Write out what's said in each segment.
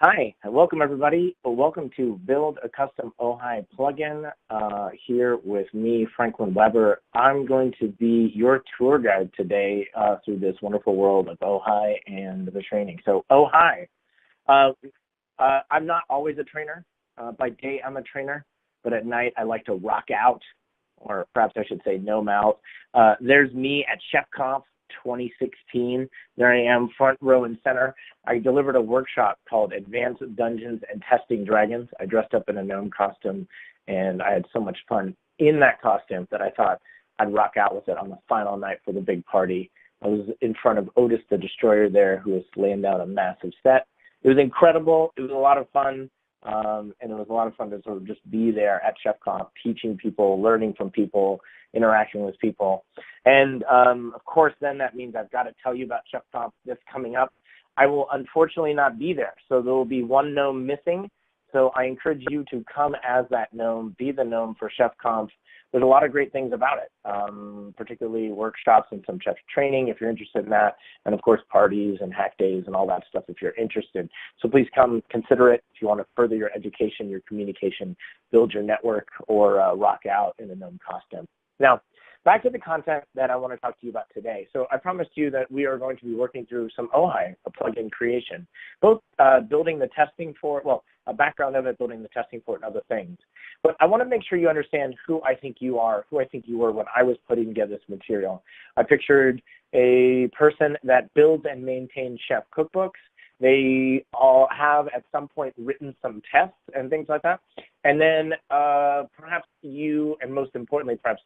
Hi, and welcome everybody. Welcome to Build a Custom Ohai plugin here with me, Franklin Weber. I'm going to be your tour guide today through this wonderful world of Ohai and the training. So Ohai, I'm not always a trainer. By day, I'm a trainer, but at night, I like to rock out, or perhaps I should say gnome out. There's me at ChefConf 2016. There I am, front row and center. I delivered a workshop called Advanced Dungeons and Testing Dragons. I dressed up in a gnome costume, and I had so much fun in that costume that I thought I'd rock out with it on the final night for the big party. I was in front of Otis the Destroyer there, who was laying down a massive set. It was incredible. It was a lot of fun. And it was a lot of fun to sort of just be there at ChefConf, teaching people, learning from people, interacting with people. And of course, then that means I've got to tell you about ChefConf that's coming up. I will unfortunately not be there, so there will be one gnome missing. So I encourage you to come as that gnome, be the gnome for ChefConf. There's a lot of great things about it, particularly workshops and some chef training if you're interested in that, and of course parties and hack days and all that stuff if you're interested. So please come consider it if you want to further your education, your communication, build your network, or rock out in a gnome costume. Now, back to the content that I want to talk to you about today. So I promised you that we are going to be working through some Ohai, a plugin creation, both building the testing for it, well, a background of it, building the testing for it, and other things. But I want to make sure you understand who I think you are, who I think you were when I was putting together this material. I pictured a person that builds and maintains chef cookbooks. They all have at some point written some tests and things like that. And then perhaps you, and most importantly, perhaps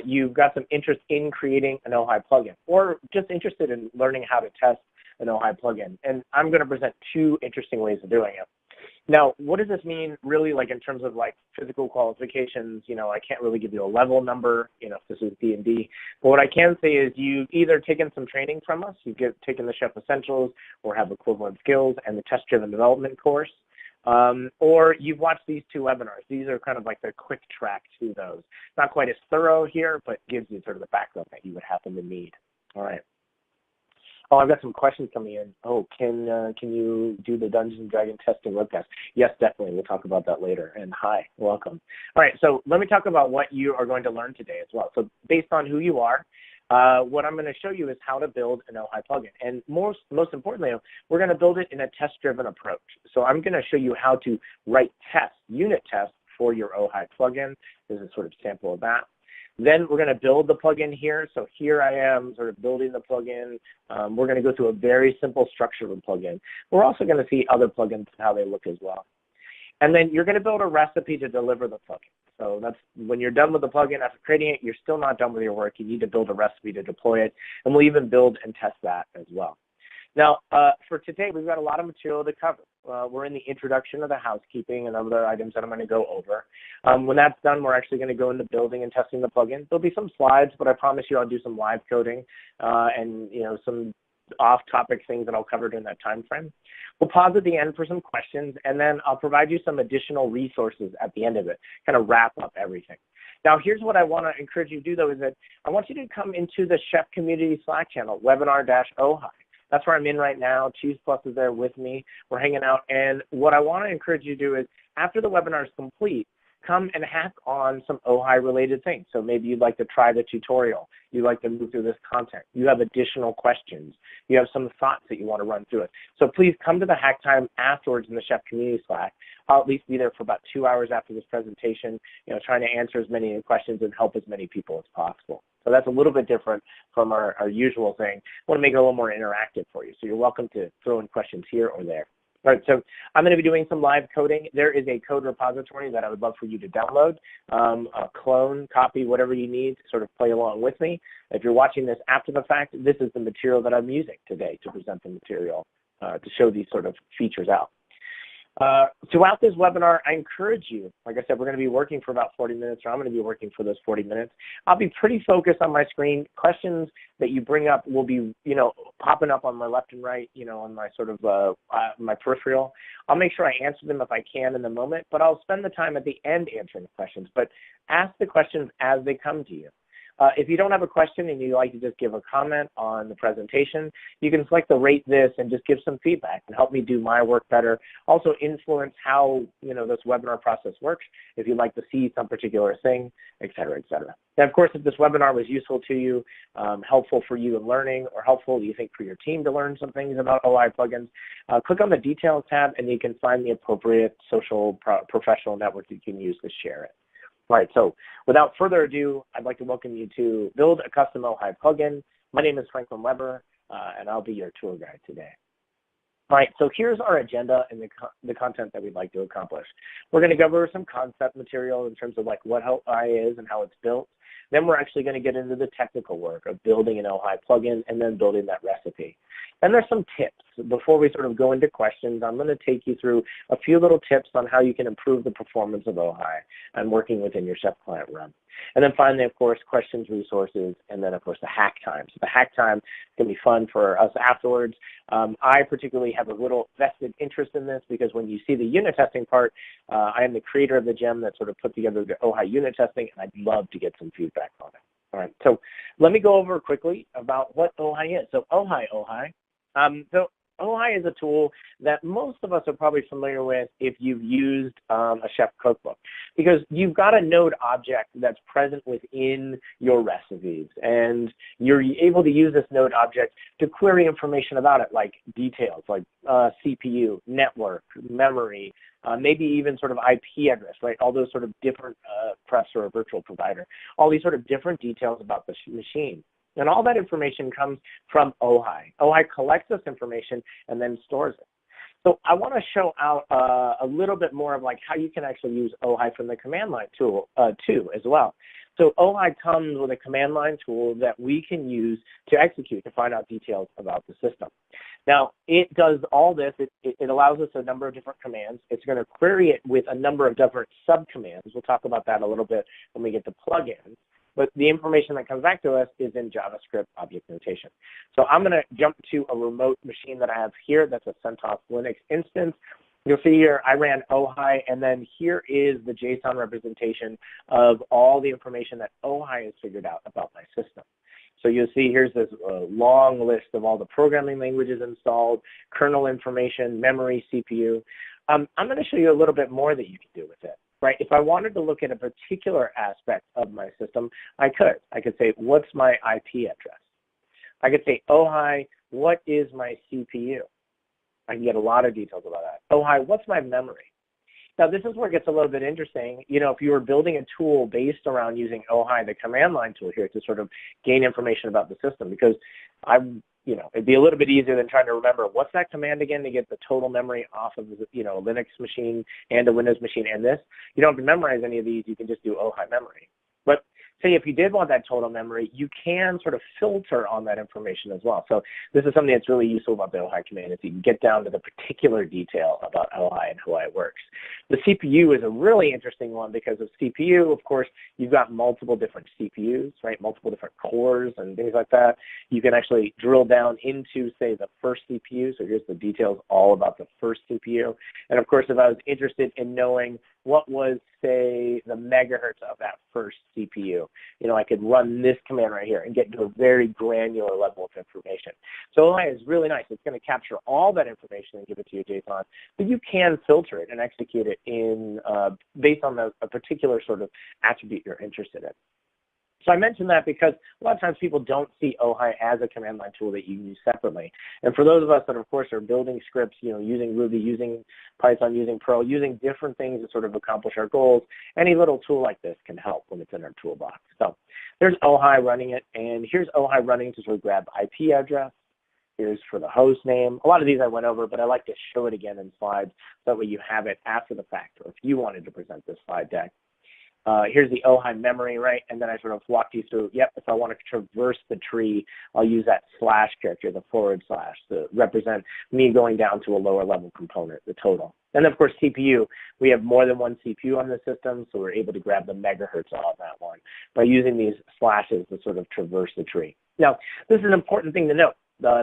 you've got some interest in creating an Ohai plugin, or just interested in learning how to test an Ohai plugin. And I'm going to present two interesting ways of doing it. Now, what does this mean really, like in terms of like physical qualifications? You know, I can't really give you a level number, you know, if this is D&D. But what I can say is you've either taken some training from us, you've taken the Chef Essentials or have equivalent skills and the test-driven development course, or you've watched these two webinars. These are kind of like the quick track to those. Not quite as thorough here, but gives you sort of the background that you would happen to need. All right. Oh, I've got some questions coming in. Oh, can you do the Dungeons and Dragons testing webcast? Yes, definitely. We'll talk about that later. And hi, welcome. All right, so let me talk about what you are going to learn today as well. So based on who you are, what I'm going to show you is how to build an Ohai plugin. And most importantly, we're going to build it in a test-driven approach. So I'm going to show you how to write tests, unit tests for your Ohai plugin. This is sort of a sample of that. Then we're going to build the plugin here. So here I am sort of building the plugin. We're going to go through a very simple structure of a plugin. We're also going to see other plugins and how they look as well. And then you're going to build a recipe to deliver the plugin. So that's when you're done with the plugin, after creating it, you're still not done with your work. You need to build a recipe to deploy it. And we'll even build and test that as well. Now, for today, we've got a lot of material to cover. We're in the introduction of the housekeeping and other items that I'm going to go over. When that's done, we're actually going to go into building and testing the plugin. There'll be some slides, but I promise you I'll do some live coding and some off-topic things that I'll cover during that time frame. We'll pause at the end for some questions, and then I'll provide you some additional resources at the end of it, kind of wrap up everything. Now, here's what I want to encourage you to do, though, is that I want you to come into the Chef Community Slack channel, webinar-ohai. That's where I'm in right now. Cheese Plus is there with me. We're hanging out. And what I want to encourage you to do is after the webinar is complete, come and hack on some Ohai related things. So maybe you'd like to try the tutorial. You'd like to move through this content. You have additional questions. You have some thoughts that you want to run through it. So please come to the hack time afterwards in the Chef Community Slack. I'll at least be there for about 2 hours after this presentation, trying to answer as many questions and help as many people as possible. So that's a little bit different from our usual thing. I want to make it a little more interactive for you. So you're welcome to throw in questions here or there. All right, so I'm going to be doing some live coding. There is a code repository that I would love for you to download, a clone, copy, whatever you need to sort of play along with me. If you're watching this after the fact, this is the material that I'm using today to present the material to show these sort of features out. Throughout this webinar, I encourage you, like I said, we're going to be working for about 40 minutes, or I'm going to be working for those 40 minutes. I'll be pretty focused on my screen. Questions that you bring up will be, popping up on my left and right, on my sort of my peripheral. I'll make sure I answer them if I can in the moment, but I'll spend the time at the end answering the questions. But ask the questions as they come to you. If you don't have a question and you'd like to just give a comment on the presentation, you can select the rate this and just give some feedback and help me do my work better. Also influence how this webinar process works, if you'd like to see some particular thing, et cetera, et cetera. And of course, if this webinar was useful to you, helpful for you in learning, or helpful, you think, for your team to learn some things about Ohai plugins, click on the Details tab and you can find the appropriate social professional network that you can use to share it. All right, so without further ado, I'd like to welcome you to Build a Custom Ohai Plugin. My name is Franklin Weber, and I'll be your tour guide today. All right, so here's our agenda and the content that we'd like to accomplish. We're going to go over some concept material in terms of like what Ohai is and how it's built. Then we're actually going to get into the technical work of building an Ohai plugin and then building that recipe. And there's some tips. Before we sort of go into questions, I'm going to take you through a few little tips on how you can improve the performance of Ohai and working within your Chef client run. And then finally, of course, questions, resources, and then, of course, the hack time. So the hack time can be fun for us afterwards. I particularly have a little vested interest in this because when you see the unit testing part, I am the creator of the gem that sort of put together the Ohai unit testing, and I'd love to get some feedback on it. All right, so let me go over quickly about what Ohai is. So Ohai. So Ohai is a tool that most of us are probably familiar with if you've used a chef cookbook, because you've got a node object that's present within your recipes, and you're able to use this node object to query information about it, like details, like CPU, network, memory, maybe even sort of IP address, right? All those sort of different perhaps or a virtual provider, all these sort of different details about the machine. And all that information comes from Ohai. Ohai collects this information and then stores it. So I want to show out a little bit more of like how you can actually use Ohai from the command line tool too as well. So Ohai comes with a command line tool that we can use to execute to find out details about the system. Now, it does all this. It allows us a number of different commands. It's going to query it with a number of different subcommands. We'll talk about that a little bit when we get to plugins. But the information that comes back to us is in JavaScript object notation. So I'm going to jump to a remote machine that I have here. That's a CentOS Linux instance. You'll see here I ran Ohai, and then here is the JSON representation of all the information that Ohai has figured out about my system. So you'll see here's this long list of all the programming languages installed, kernel information, memory, CPU. I'm going to show you a little bit more that you can do with it. Right? If I wanted to look at a particular aspect of my system, I could say, what's my IP address? I could say, Ohai, what is my CPU? I can get a lot of details about that. Ohai, what's my memory? Now, this is where it gets a little bit interesting. If you were building a tool based around using Ohai, the command line tool here, to sort of gain information about the system, because it'd be a little bit easier than trying to remember what's that command again to get the total memory off of a Linux machine and a Windows machine and this. You don't have to memorize any of these. You can just do Ohai memory. But say if you did want that total memory, you can sort of filter on that information as well. So this is something that's really useful about the Ohai command, is you can get down to the particular detail about Ohai and how it works. The CPU is a really interesting one because of CPU. Of course, you've got multiple different CPUs, right? Multiple different cores and things like that. You can actually drill down into, say, the first CPU. So here's the details all about the first CPU. And of course, if I was interested in knowing what was, say, the megahertz of that first CPU, I could run this command right here and get to a very granular level of information. So Ohai is really nice. It's going to capture all that information and give it to you JSON, but you can filter it and execute it in based on a particular sort of attribute you're interested in. So I mentioned that because a lot of times people don't see Ohai as a command line tool that you use separately. And for those of us that, of course, are building scripts, using Ruby, using Python, using Perl, using different things to sort of accomplish our goals, any little tool like this can help when it's in our toolbox. So there's Ohai running it, and here's Ohai running to sort of grab IP address. Here's for the host name. A lot of these I went over, but I like to show it again in slides so that way you have it after the fact, or if you wanted to present this slide deck. Here's the Ohai memory, right? And then I sort of walked you through, if I want to traverse the tree, I'll use that slash character, the / to represent me going down to a lower level component, the total. And of course, CPU, we have more than one CPU on the system, so we're able to grab the megahertz off that one by using these slashes to sort of traverse the tree. Now, this is an important thing to note.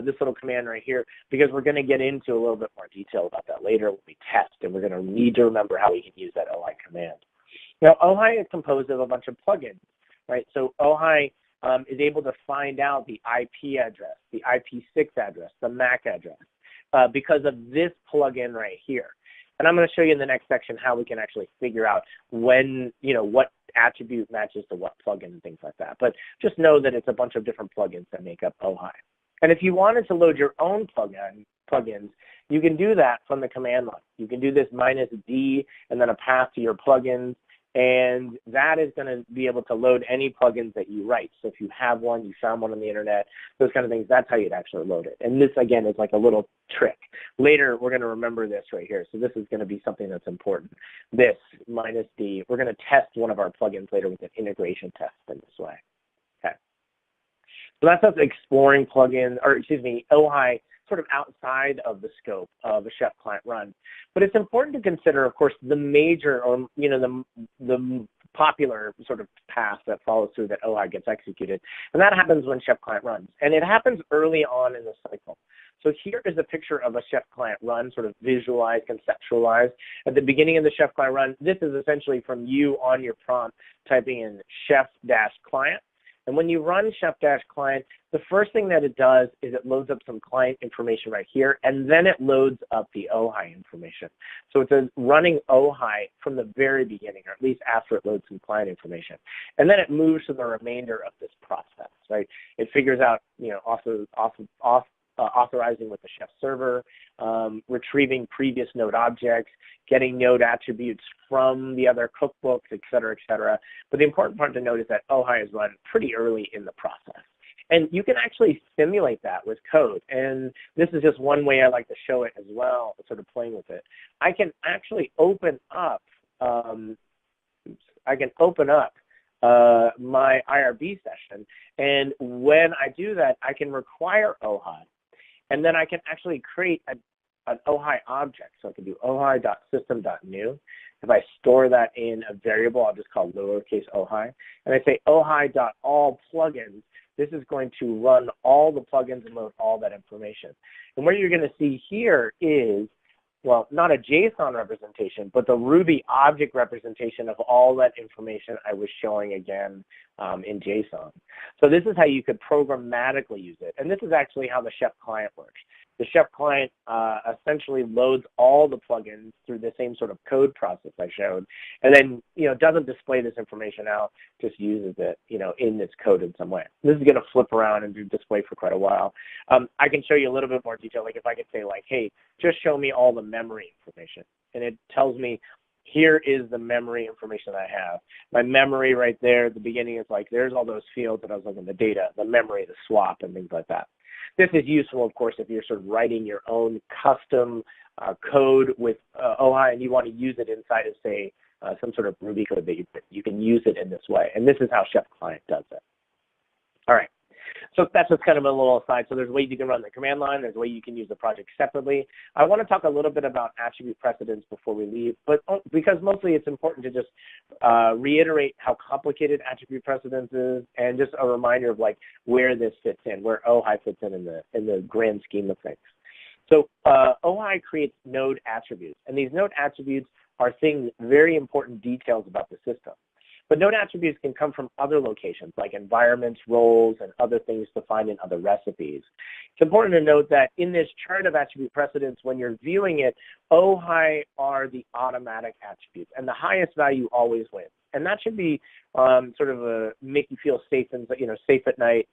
This little command right here, because we're going to get into a little bit more detail about that later when we test, and we're going to need to remember how we can use that Ohai command. Now, Ohai is composed of a bunch of plugins, right? So Ohai is able to find out the IP address, the IP6 address, the MAC address, because of this plugin right here. And I'm going to show you in the next section how we can actually figure out when, what attribute matches to what plugin and things like that. But just know that it's a bunch of different plugins that make up Ohai. And if you wanted to load your own plugins, you can do that from the command line. You can do this -D and then a path to your plugins, and that is going to be able to load any plugins that you write. So if you have one, you found one on the internet, those kind of things, that's how you'd actually load it. And this, again, is like a little trick. Later, we're going to remember this right here. So this is going to be something that's important. This, -D, we're going to test one of our plugins later with an integration test in this way. Okay. So that's us exploring plugins, or excuse me, Ohai, sort of outside of the scope of a Chef client run. But it's important to consider, of course, the major, or the popular sort of path that follows through that Ohai gets executed. And that happens when Chef client runs. And it happens early on in the cycle. So here is a picture of a Chef client run, sort of visualized, conceptualized. At the beginning of the Chef client run, this is essentially from you on your prompt typing in chef-client. And when you run chef-client, the first thing that it does is it loads up some client information right here, and then it loads up the Ohai information. So it's running Ohai from the very beginning, or at least after it loads some client information. And then it moves to the remainder of this process, right? It figures out, authorizing with the Chef server, retrieving previous node objects, getting node attributes from the other cookbooks, et cetera, et cetera. But the important part to note is that Ohai is run pretty early in the process. And you can actually simulate that with code. And this is just one way I like to show it as well, sort of playing with it. I can actually open up, my IRB session. And when I do that, I can require Ohai. And then I can actually create an Ohai object. So I can do ohai.system.new. If I store that in a variable, I'll just call lowercase ohai. And I say ohai.allPlugins. This is going to run all the plugins and load all that information. And what you're going to see here is, well, not a JSON representation, but the Ruby object representation of all that information I was showing again in JSON. So this is how you could programmatically use it. And this is actually how the Chef client works. The Chef client essentially loads all the plugins through the same sort of code process I showed, and then doesn't display this information out, just uses it in this code in some way. This is going to flip around and do display for quite a while. I can show you a little bit more detail, like if I could say hey, just show me all the memory information, and it tells me here is the memory information that I have. My memory right there at the beginning is there's all those fields that I was looking at, the data, the memory, the swap, and things like that. This is useful, of course, if you're sort of writing your own custom code with Ohai and you want to use it inside of, say, some sort of Ruby code that you can use it in this way. And this is how Chef Client does it. All right. So that's just kind of a little aside. So there's ways you can run the command line. There's a way you can use the project separately. I want to talk a little bit about attribute precedence before we leave, but because mostly it's important to just reiterate how complicated attribute precedence is, and just a reminder of where this fits in, where Ohai fits in the grand scheme of things. So Ohai creates node attributes, and these node attributes are things, very important details about the system. But node attributes can come from other locations, like environments, roles, and other things defined in other recipes. It's important to note that in this chart of attribute precedence, when you're viewing it, Ohai are the automatic attributes, and the highest value always wins. And that should be sort of a make you feel safe and safe at night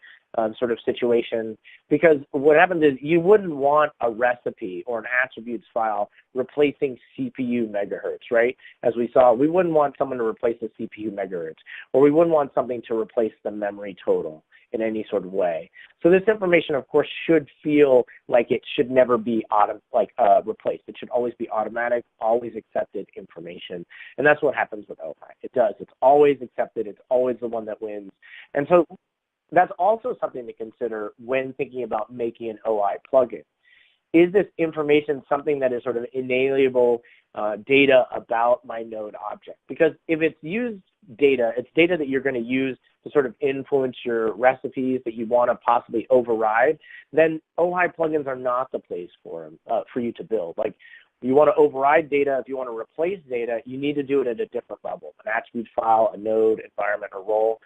sort of situation, because what happens is you wouldn't want a recipe or an attributes file replacing CPU megahertz, right? As we saw, we wouldn't want someone to replace the CPU megahertz, or we wouldn't want something to replace the memory total in any sort of way. So this information, of course, should feel like it should never be replaced. It should always be automatic, always accepted information. And that's what happens with Ohai. It does. It's always accepted. It's always the one that wins. And so that's also something to consider when thinking about making an Ohai plugin. Is this information something that is sort of inalienable data about my node object? Because if it's used data, it's data that you're going to use to sort of influence your recipes that you want to possibly override, then Ohai plugins are not the place for you to build. You want to override data, if you want to replace data, you need to do it at a different level, an attribute file, a node, environment, or role.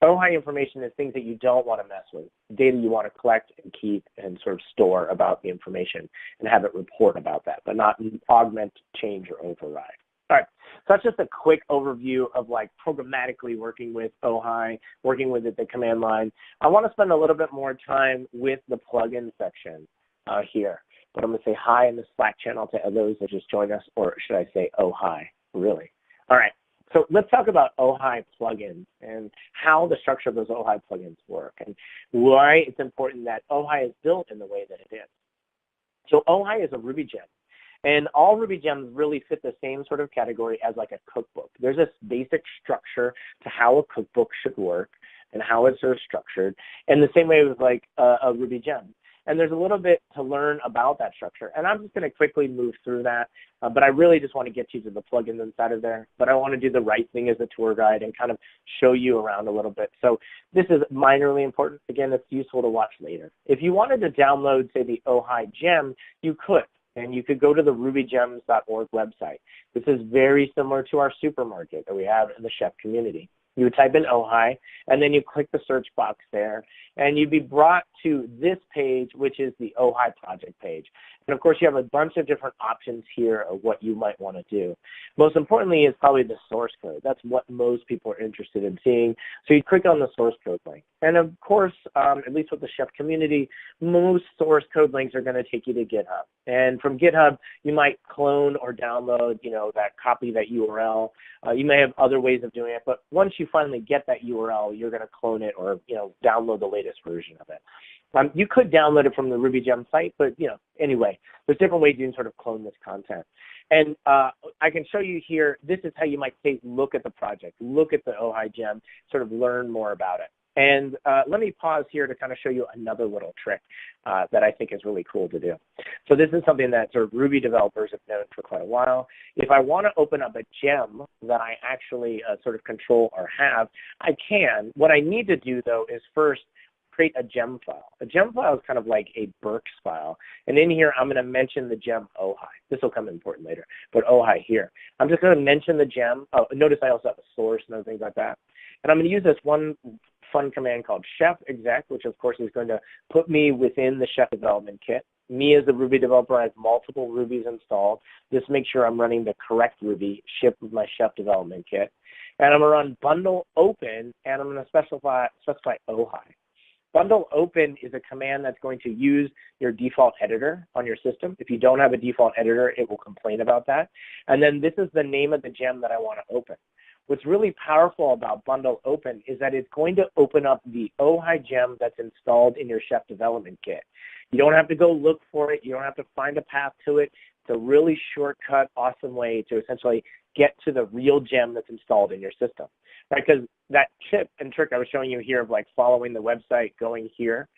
Ohai information is things that you don't want to mess with, data you want to collect and keep and sort of store about the information and have it report about that, but not augment, change, or override. All right, so that's just a quick overview of like programmatically working with Ohai, working with it, the command line. I want to spend a little bit more time with the plugin section here, but I'm going to say hi in the Slack channel to those that just joined us, or should I say Ohai, really? All right. So let's talk about Ohai plugins and how the structure of those Ohai plugins work and why it's important that Ohai is built in the way that it is. So Ohai is a Ruby gem, and all Ruby gems really fit the same sort of category as like a cookbook. There's this basic structure to how a cookbook should work and how it's sort of structured, and the same way with like a Ruby gem. And there's a little bit to learn about that structure. And I'm just going to quickly move through that, but I really just want to get you to the plugins inside of there. But I want to do the right thing as a tour guide and kind of show you around a little bit. So this is minorly important. Again, it's useful to watch later. If you wanted to download, say, the Ohai gem, you could. And you could go to the rubygems.org website. This is very similar to our supermarket that we have in the chef community. You would type in Ohai, and then you click the search box there, and you'd be brought to this page, which is the Ohai project page. And of course, you have a bunch of different options here of what you might want to do. Most importantly is probably the source code. That's what most people are interested in seeing. So you click on the source code link. And of course, at least with the chef community, most source code links are going to take you to GitHub. And from GitHub, you might clone or download, that copy, that URL. You may have other ways of doing it, but once you finally get that URL, you're going to clone it or, download the latest version of it. You could download it from the RubyGem site, but, anyway, there's different ways you can sort of clone this content. And I can show you here, this is how you might take a look at the project, look at the Ohai gem, sort of learn more about it. And let me pause here to kind of show you another little trick that I think is really cool to do. So this is something that sort of Ruby developers have known for quite a while. If I want to open up a gem that I actually sort of control or have, I can. What I need to do, though, is first create a gem file. A gem file is kind of like a Burks file. And in here, I'm going to mention the gem Ohai. This will come important later, but Ohai here. I'm just going to mention the gem. Oh, notice I also have a source and other things like that. And I'm going to use this one fun command called chef exec, which of course is going to put me within the chef development kit. Me as a Ruby developer, I have multiple Rubies installed. Just make sure I'm running the correct Ruby shipped with my chef development kit. And I'm going to run bundle open, and I'm going to specify Ohai. Bundle open is a command that's going to use your default editor on your system. If you don't have a default editor, it will complain about that. And then this is the name of the gem that I want to open. What's really powerful about bundle open is that it's going to open up the Ohai gem that's installed in your chef development kit. You don't have to go look for it. You don't have to find a path to it. It's a really shortcut, awesome way to essentially get to the real gem that's installed in your system, right? Because that tip and trick I was showing you here of like following the website, going here,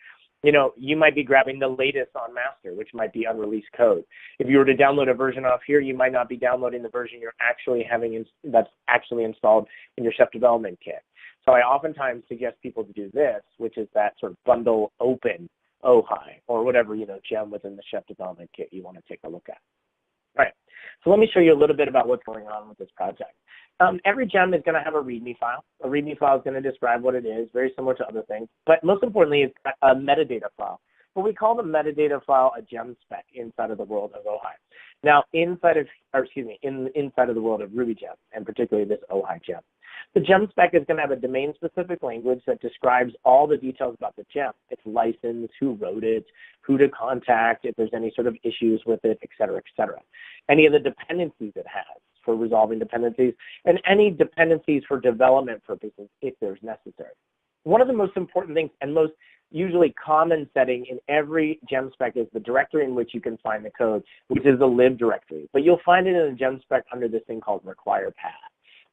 you might be grabbing the latest on master, which might be unreleased code. If you were to download a version off here, you might not be downloading the version you're actually having that's actually installed in your chef development kit. So I oftentimes suggest people to do this, which is that sort of bundle open Ohai or whatever, gem within the chef development kit you want to take a look at. All right, so let me show you a little bit about what's going on with this project. Every gem is going to have a README file. A README file is going to describe what it is, very similar to other things. But most importantly, it's a metadata file. But we call the metadata file a gem spec inside of the world of Ohai. Now, inside of the world of RubyGem, and particularly this Ohai gem, the gem spec is going to have a domain-specific language that describes all the details about the gem, its license, who wrote it, who to contact, if there's any sort of issues with it, et cetera, any of the dependencies it has for resolving dependencies, and any dependencies for development purposes if there's necessary. One of the most important things and most usually common setting in every gem spec is the directory in which you can find the code, which is the lib directory. But you'll find it in the gem spec under this thing called require path.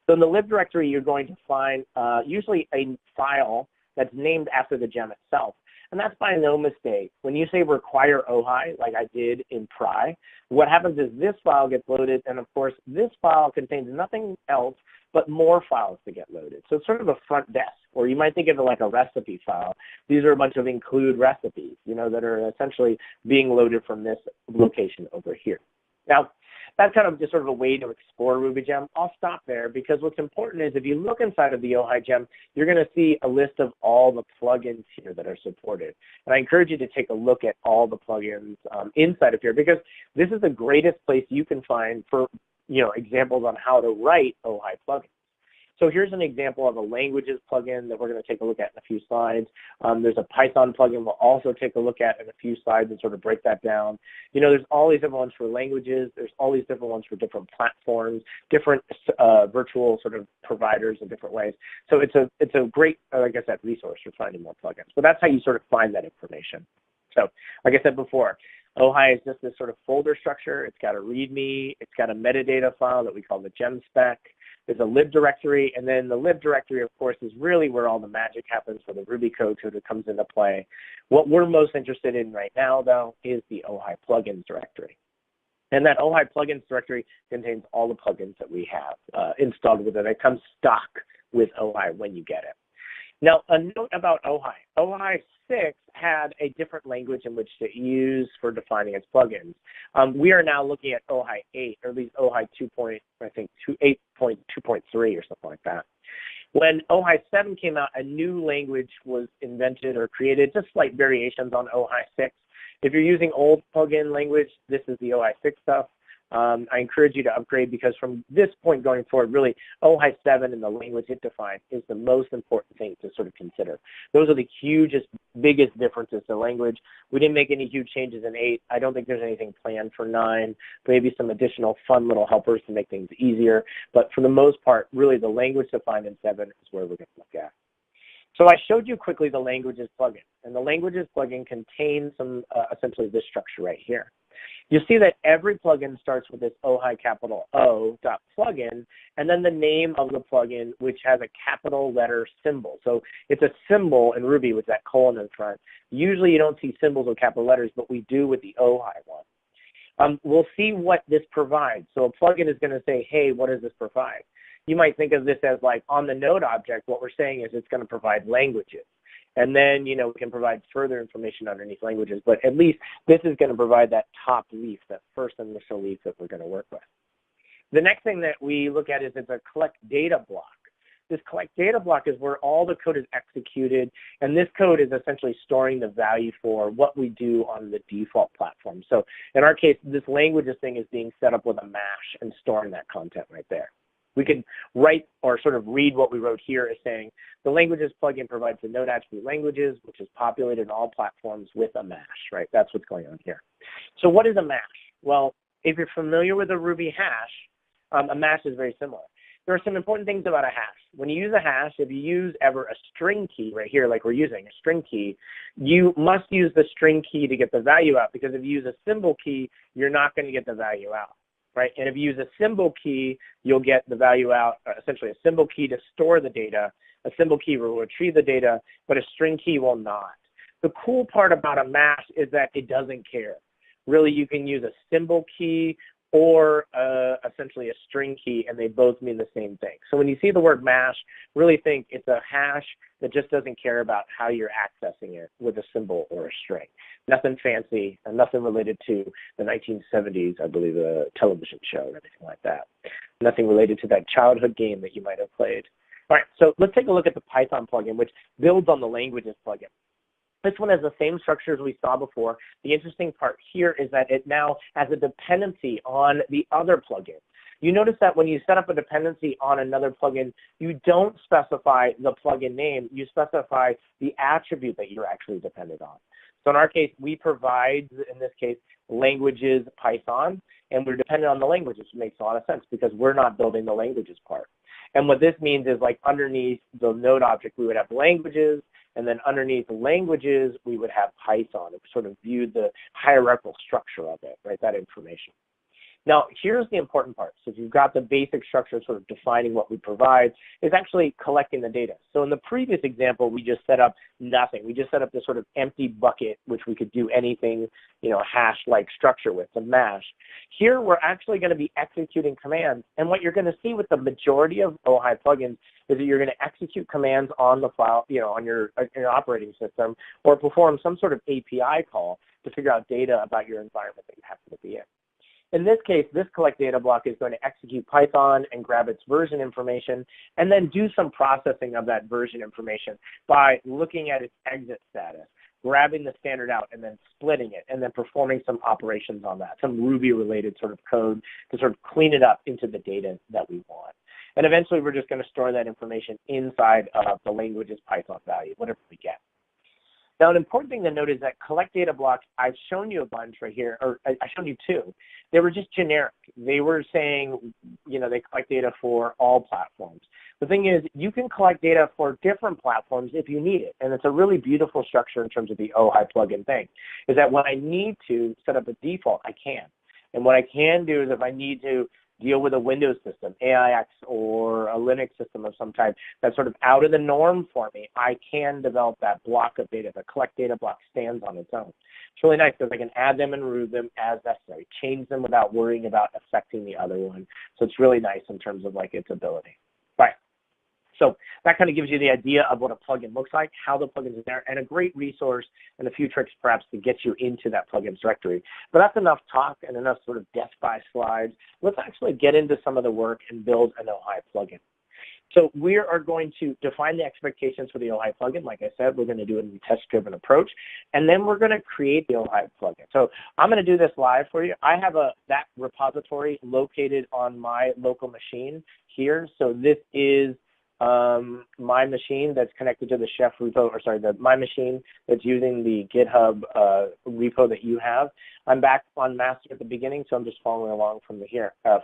So in the lib directory, you're going to find usually a file that's named after the gem itself. And that's by no mistake. When you say require Ohai, like I did in Pry, what happens is this file gets loaded, and of course, this file contains nothing else but more files to get loaded. So it's sort of a front desk, or you might think of it like a recipe file. These are a bunch of include recipes, that are essentially being loaded from this location over here. Now, that's kind of just sort of a way to explore RubyGem. I'll stop there because what's important is if you look inside of the Ohai gem, you're going to see a list of all the plugins here that are supported. And I encourage you to take a look at all the plugins inside of here because this is the greatest place you can find for examples on how to write Ohai plugins. So here's an example of a languages plugin that we're going to take a look at in a few slides. There's a Python plugin we'll also take a look at in a few slides and sort of break that down. There's all these different ones for languages. There's all these different ones for different platforms, different virtual sort of providers in different ways. So it's a great, like I said, resource for finding more plugins. But that's how you sort of find that information. So like I said before, Ohai is just this sort of folder structure. It's got a README. It's got a metadata file that we call the gem spec. There's a lib directory, and then the lib directory, of course, is really where all the magic happens for the Ruby code sort of comes into play. What we're most interested in right now, though, is the Ohai plugins directory. And that Ohai plugins directory contains all the plugins that we have installed with it. It comes stock with Ohai when you get it. Now, a note about Ohai. Ohai 6 had a different language in which to use for defining its plugins. We are now looking at Ohai 8, or at least Ohai 8.2.3 or something like that. When Ohai 7 came out, a new language was invented or created, just slight variations on Ohai 6. If you're using old plugin language, this is the Ohai 6 stuff. I encourage you to upgrade because from this point going forward, really, Ohai 7 and the language it defines is the most important thing to sort of consider. Those are the hugest, biggest differences to language. We didn't make any huge changes in 8. I don't think there's anything planned for 9, maybe some additional fun little helpers to make things easier. But for the most part, really, the language defined in 7 is where we're going to look at. So I showed you quickly the languages plugin, and the languages plugin contains some, essentially this structure right here. You'll see that every plugin starts with this Ohai capital O dot plugin, and then the name of the plugin, which has a capital letter symbol. So it's a symbol in Ruby with that colon in front. Usually you don't see symbols with capital letters, but we do with the Ohai one. We'll see what this provides. So a plugin is going to say, hey, what does this provide? You might think of this as like on the node object, what we're saying is it's going to provide languages. And then, we can provide further information underneath languages, but at least this is going to provide that top leaf, that first initial leaf that we're going to work with. The next thing that we look at is it's a collect data block. This collect data block is where all the code is executed, and this code is essentially storing the value for what we do on the default platform. So in our case, this languages thing is being set up with a mash and storing that content right there. We can write or sort of read what we wrote here as saying the languages plugin provides the node attribute languages, which is populated in all platforms with a mash, right? That's what's going on here. So what is a mash? Well, if you're familiar with a Ruby hash, a mash is very similar. There are some important things about a hash. When you use a hash, if you use ever a string key right here, like we're using a string key, you must use the string key to get the value out, because if you use a symbol key, you're not going to get the value out. Right? And if you use a symbol key, you'll get the value out, essentially a symbol key to store the data. A symbol key will retrieve the data, but a string key will not. The cool part about a mash is that it doesn't care. Really, you can use a symbol key or essentially a string key, and they both mean the same thing. So when you see the word mash, really think it's a hash that just doesn't care about how you're accessing it with a symbol or a string. Nothing fancy and nothing related to the 1970s, I believe, a television show or anything like that. Nothing related to that childhood game that you might have played. All right, so let's take a look at the Python plugin, which builds on the languages plugin. This one has the same structure as we saw before. The interesting part here is that it now has a dependency on the other plugin. You notice that when you set up a dependency on another plugin, you don't specify the plugin name, you specify the attribute that you're actually dependent on. So in our case, we provide, in this case, languages Python, and we're dependent on the languages, which makes a lot of sense because we're not building the languages part. And what this means is, like, underneath the node object, we would have languages, and then underneath the languages, we would have Python. It sort of viewed the hierarchical structure of it, right, that information. Now, here's the important part. So if you've got the basic structure sort of defining what we provide, is actually collecting the data. So in the previous example, we just set up nothing. We just set up this sort of empty bucket, which we could do anything, hash-like structure with, the mash. Here, we're actually going to be executing commands. And what you're going to see with the majority of Ohai plugins is that you're going to execute commands on the file, on your operating system, or perform some sort of API call to figure out data about your environment that you happen to be in. In this case, this collect data block is going to execute Python and grab its version information and then do some processing of that version information by looking at its exit status, grabbing the standard out and then splitting it and then performing some operations on that, some Ruby-related sort of code to sort of clean it up into the data that we want. And eventually, we're just going to store that information inside of the language's Python value, whatever we get. Now, an important thing to note is that collect data blocks, I've shown you a bunch right here, or I showed you two. They were just generic. They were saying, you know, they collect data for all platforms. The thing is, you can collect data for different platforms if you need it. And it's a really beautiful structure in terms of the Ohai plugin thing, is that when I need to set up a default, I can. And what I can do is if I need to deal with a Windows system, AIX, or a Linux system of some type that's sort of out of the norm for me, I can develop that block of data. The collect data block stands on its own. It's really nice because I can add them and remove them as necessary, change them without worrying about affecting the other one. So it's really nice in terms of like its ability. Right. So that kind of gives you the idea of what a plugin looks like, how the plugins are there, and a great resource and a few tricks perhaps to get you into that plugins directory. But that's enough talk and enough sort of death by slides. Let's actually get into some of the work and build an Ohai plugin. So we are going to define the expectations for the Ohai plugin. Like I said, we're going to do it in a test-driven approach, and then we're going to create the Ohai plugin. So I'm going to do this live for you. I have that repository located on my local machine here. So this is my machine that's connected to the Chef repo, or sorry, my machine that's using the GitHub repo that you have. I'm back on master at the beginning, so I'm just following along from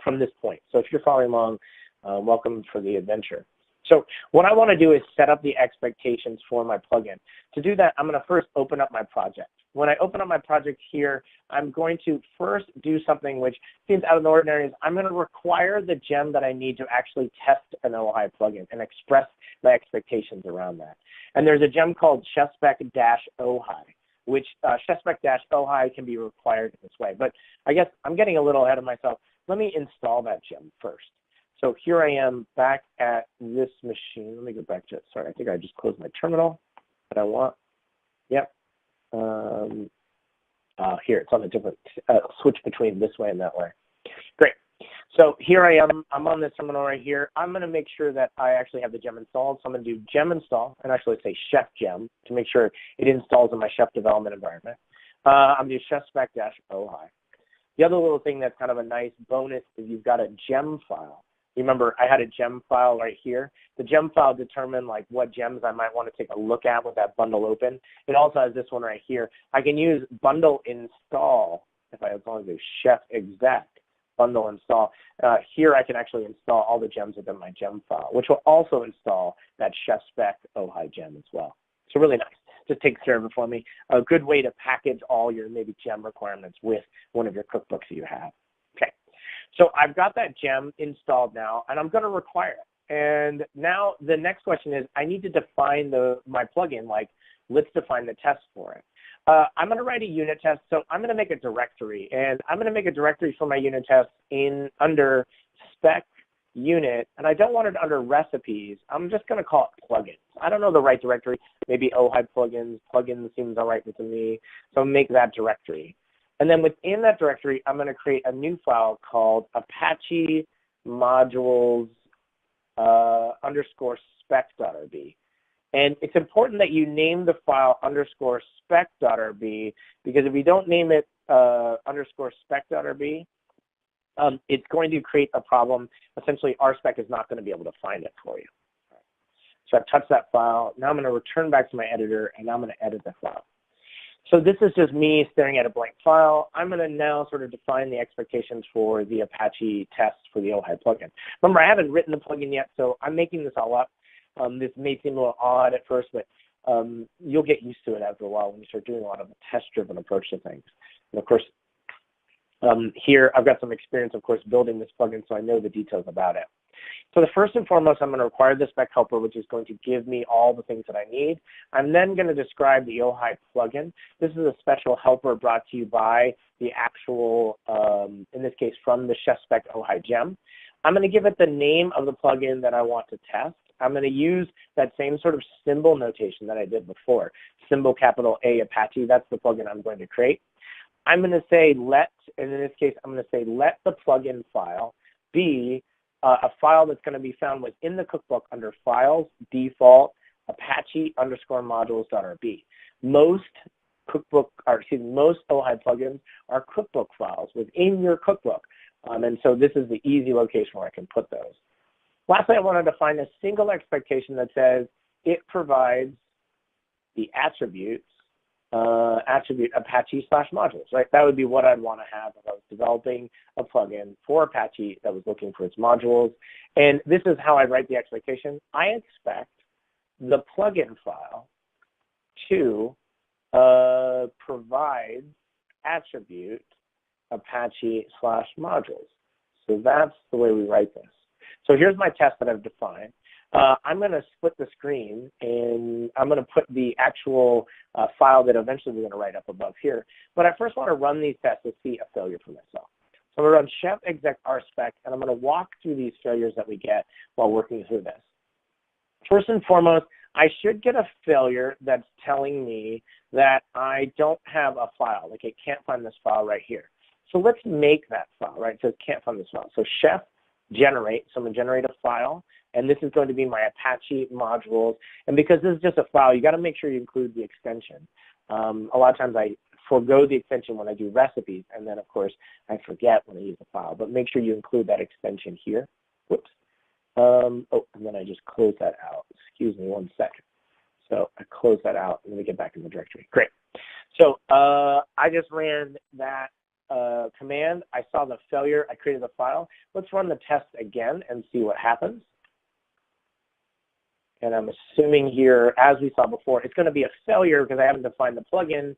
from this point. So if you're following along, welcome for the adventure. So what I want to do is set up the expectations for my plugin. To do that, I'm going to first open up my project. When I open up my project here, I'm going to first do something which seems out of the ordinary. Is I'm going to require the gem that I need to actually test an Ohai plugin and express my expectations around that. And there's a gem called chefspec-ohai, which chefspec-ohai can be required in this way. But I guess I'm getting a little ahead of myself. Let me install that gem first. So here I am back at this machine. Let me go back to it. Sorry, I think I just closed my terminal that I want. Yep. Here, it's on a different switch between this way and that way. Great. So here I am. I'm on this terminal right here. I'm going to make sure that I actually have the gem installed. So I'm going to do gem install and actually say chef gem to make sure it installs in my chef development environment. I'm going to do chefspec-ohai. The other little thing that's kind of a nice bonus is you've got a gem file. Remember, I had a gem file right here. The gem file determined like what gems I might want to take a look at with that bundle open. It also has this one right here. I can use bundle install if I want to do chef exec bundle install. Here I can actually install all the gems within my gem file, which will also install that chef spec Ohai gem as well. So really nice. Just takes care of it for me. A good way to package all your maybe gem requirements with one of your cookbooks that you have. Okay. So I've got that gem installed now, and I'm going to require it. And now the next question is I need to define my plugin, like let's define the test for it. I'm going to write a unit test, so I'm going to make a directory, and I'm going to make a directory for my unit test under spec unit, and I don't want it under recipes. I'm just going to call it plugins. I don't know the right directory. Maybe Ohai plugins. Plugins seems all right with me, so I'll make that directory. And then within that directory, I'm going to create a new file called Apache modules _ spec.rb. And it's important that you name the file _spec.rb, because if you don't name it _spec.rb, it's going to create a problem. Essentially, RSpec is not going to be able to find it for you. So I've touched that file. Now I'm going to return back to my editor, and I'm going to edit the file. So this is just me staring at a blank file. I'm going to now sort of define the expectations for the Apache test for the Ohai plugin. Remember, I haven't written the plugin yet, so I'm making this all up. This may seem a little odd at first, but you'll get used to it after a while when you start doing a lot of a test-driven approach to things. And of course, here I've got some experience, of course, building this plugin, so I know the details about it. So the first and foremost, I'm going to require the spec helper, which is going to give me all the things that I need. I'm then going to describe the Ohai plugin. This is a special helper brought to you by the actual, in this case, from the chef spec Ohai gem. I'm going to give it the name of the plugin that I want to test. I'm going to use that same sort of symbol notation that I did before. Symbol capital A Apache, that's the plugin I'm going to create. I'm going to say and in this case, I'm going to say let the plugin file be a file that's going to be found within the cookbook under Files, Default, Apache _modules.rb. Most most Ohai plugins are cookbook files within your cookbook. And so this is the easy location where I can put those. Lastly, I wanted to find a single expectation that says it provides the attribute Apache /modules, right? That would be what I'd want to have if I was developing a plugin for Apache that was looking for its modules. And this is how I write the expectation. I expect the plugin file to provide attribute Apache /modules. So that's the way we write this. So here's my test that I've defined. I'm going to split the screen, and I'm going to put the actual file that eventually we're going to write up above here. But I first want to run these tests to see a failure for myself. So I'm going to run chef exec rspec, and I'm going to walk through these failures that we get while working through this. First and foremost, I should get a failure that's telling me that I don't have a file, like it can't find this file right here. So let's make that file, right? It says can't find this file. So chef generate, so I'm going to generate a file, and this is going to be my Apache modules. And because this is just a file, you got to make sure you include the extension. A lot of times I forego the extension when I do recipes, and then of course I forget when I use the file, but make sure you include that extension here. Whoops. And then I just close that out. Excuse me 1 second. So I close that out, and let me get back in the directory. Great. So I just ran that command. I saw the failure. I created the file. Let's run the test again and see what happens. And I'm assuming here, as we saw before, it's going to be a failure because I haven't defined the plugin,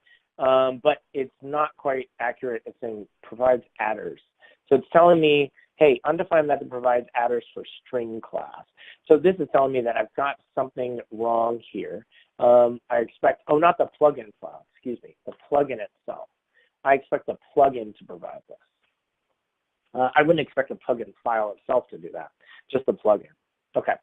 but it's not quite accurate. It's saying provides adders. So it's telling me, hey, undefined method provides adders for string class. So this is telling me that I've got something wrong here. I expect, oh, not the plugin file, excuse me, the plugin itself. I expect the plugin to provide this. I wouldn't expect the plugin file itself to do that, just the plugin. Okay.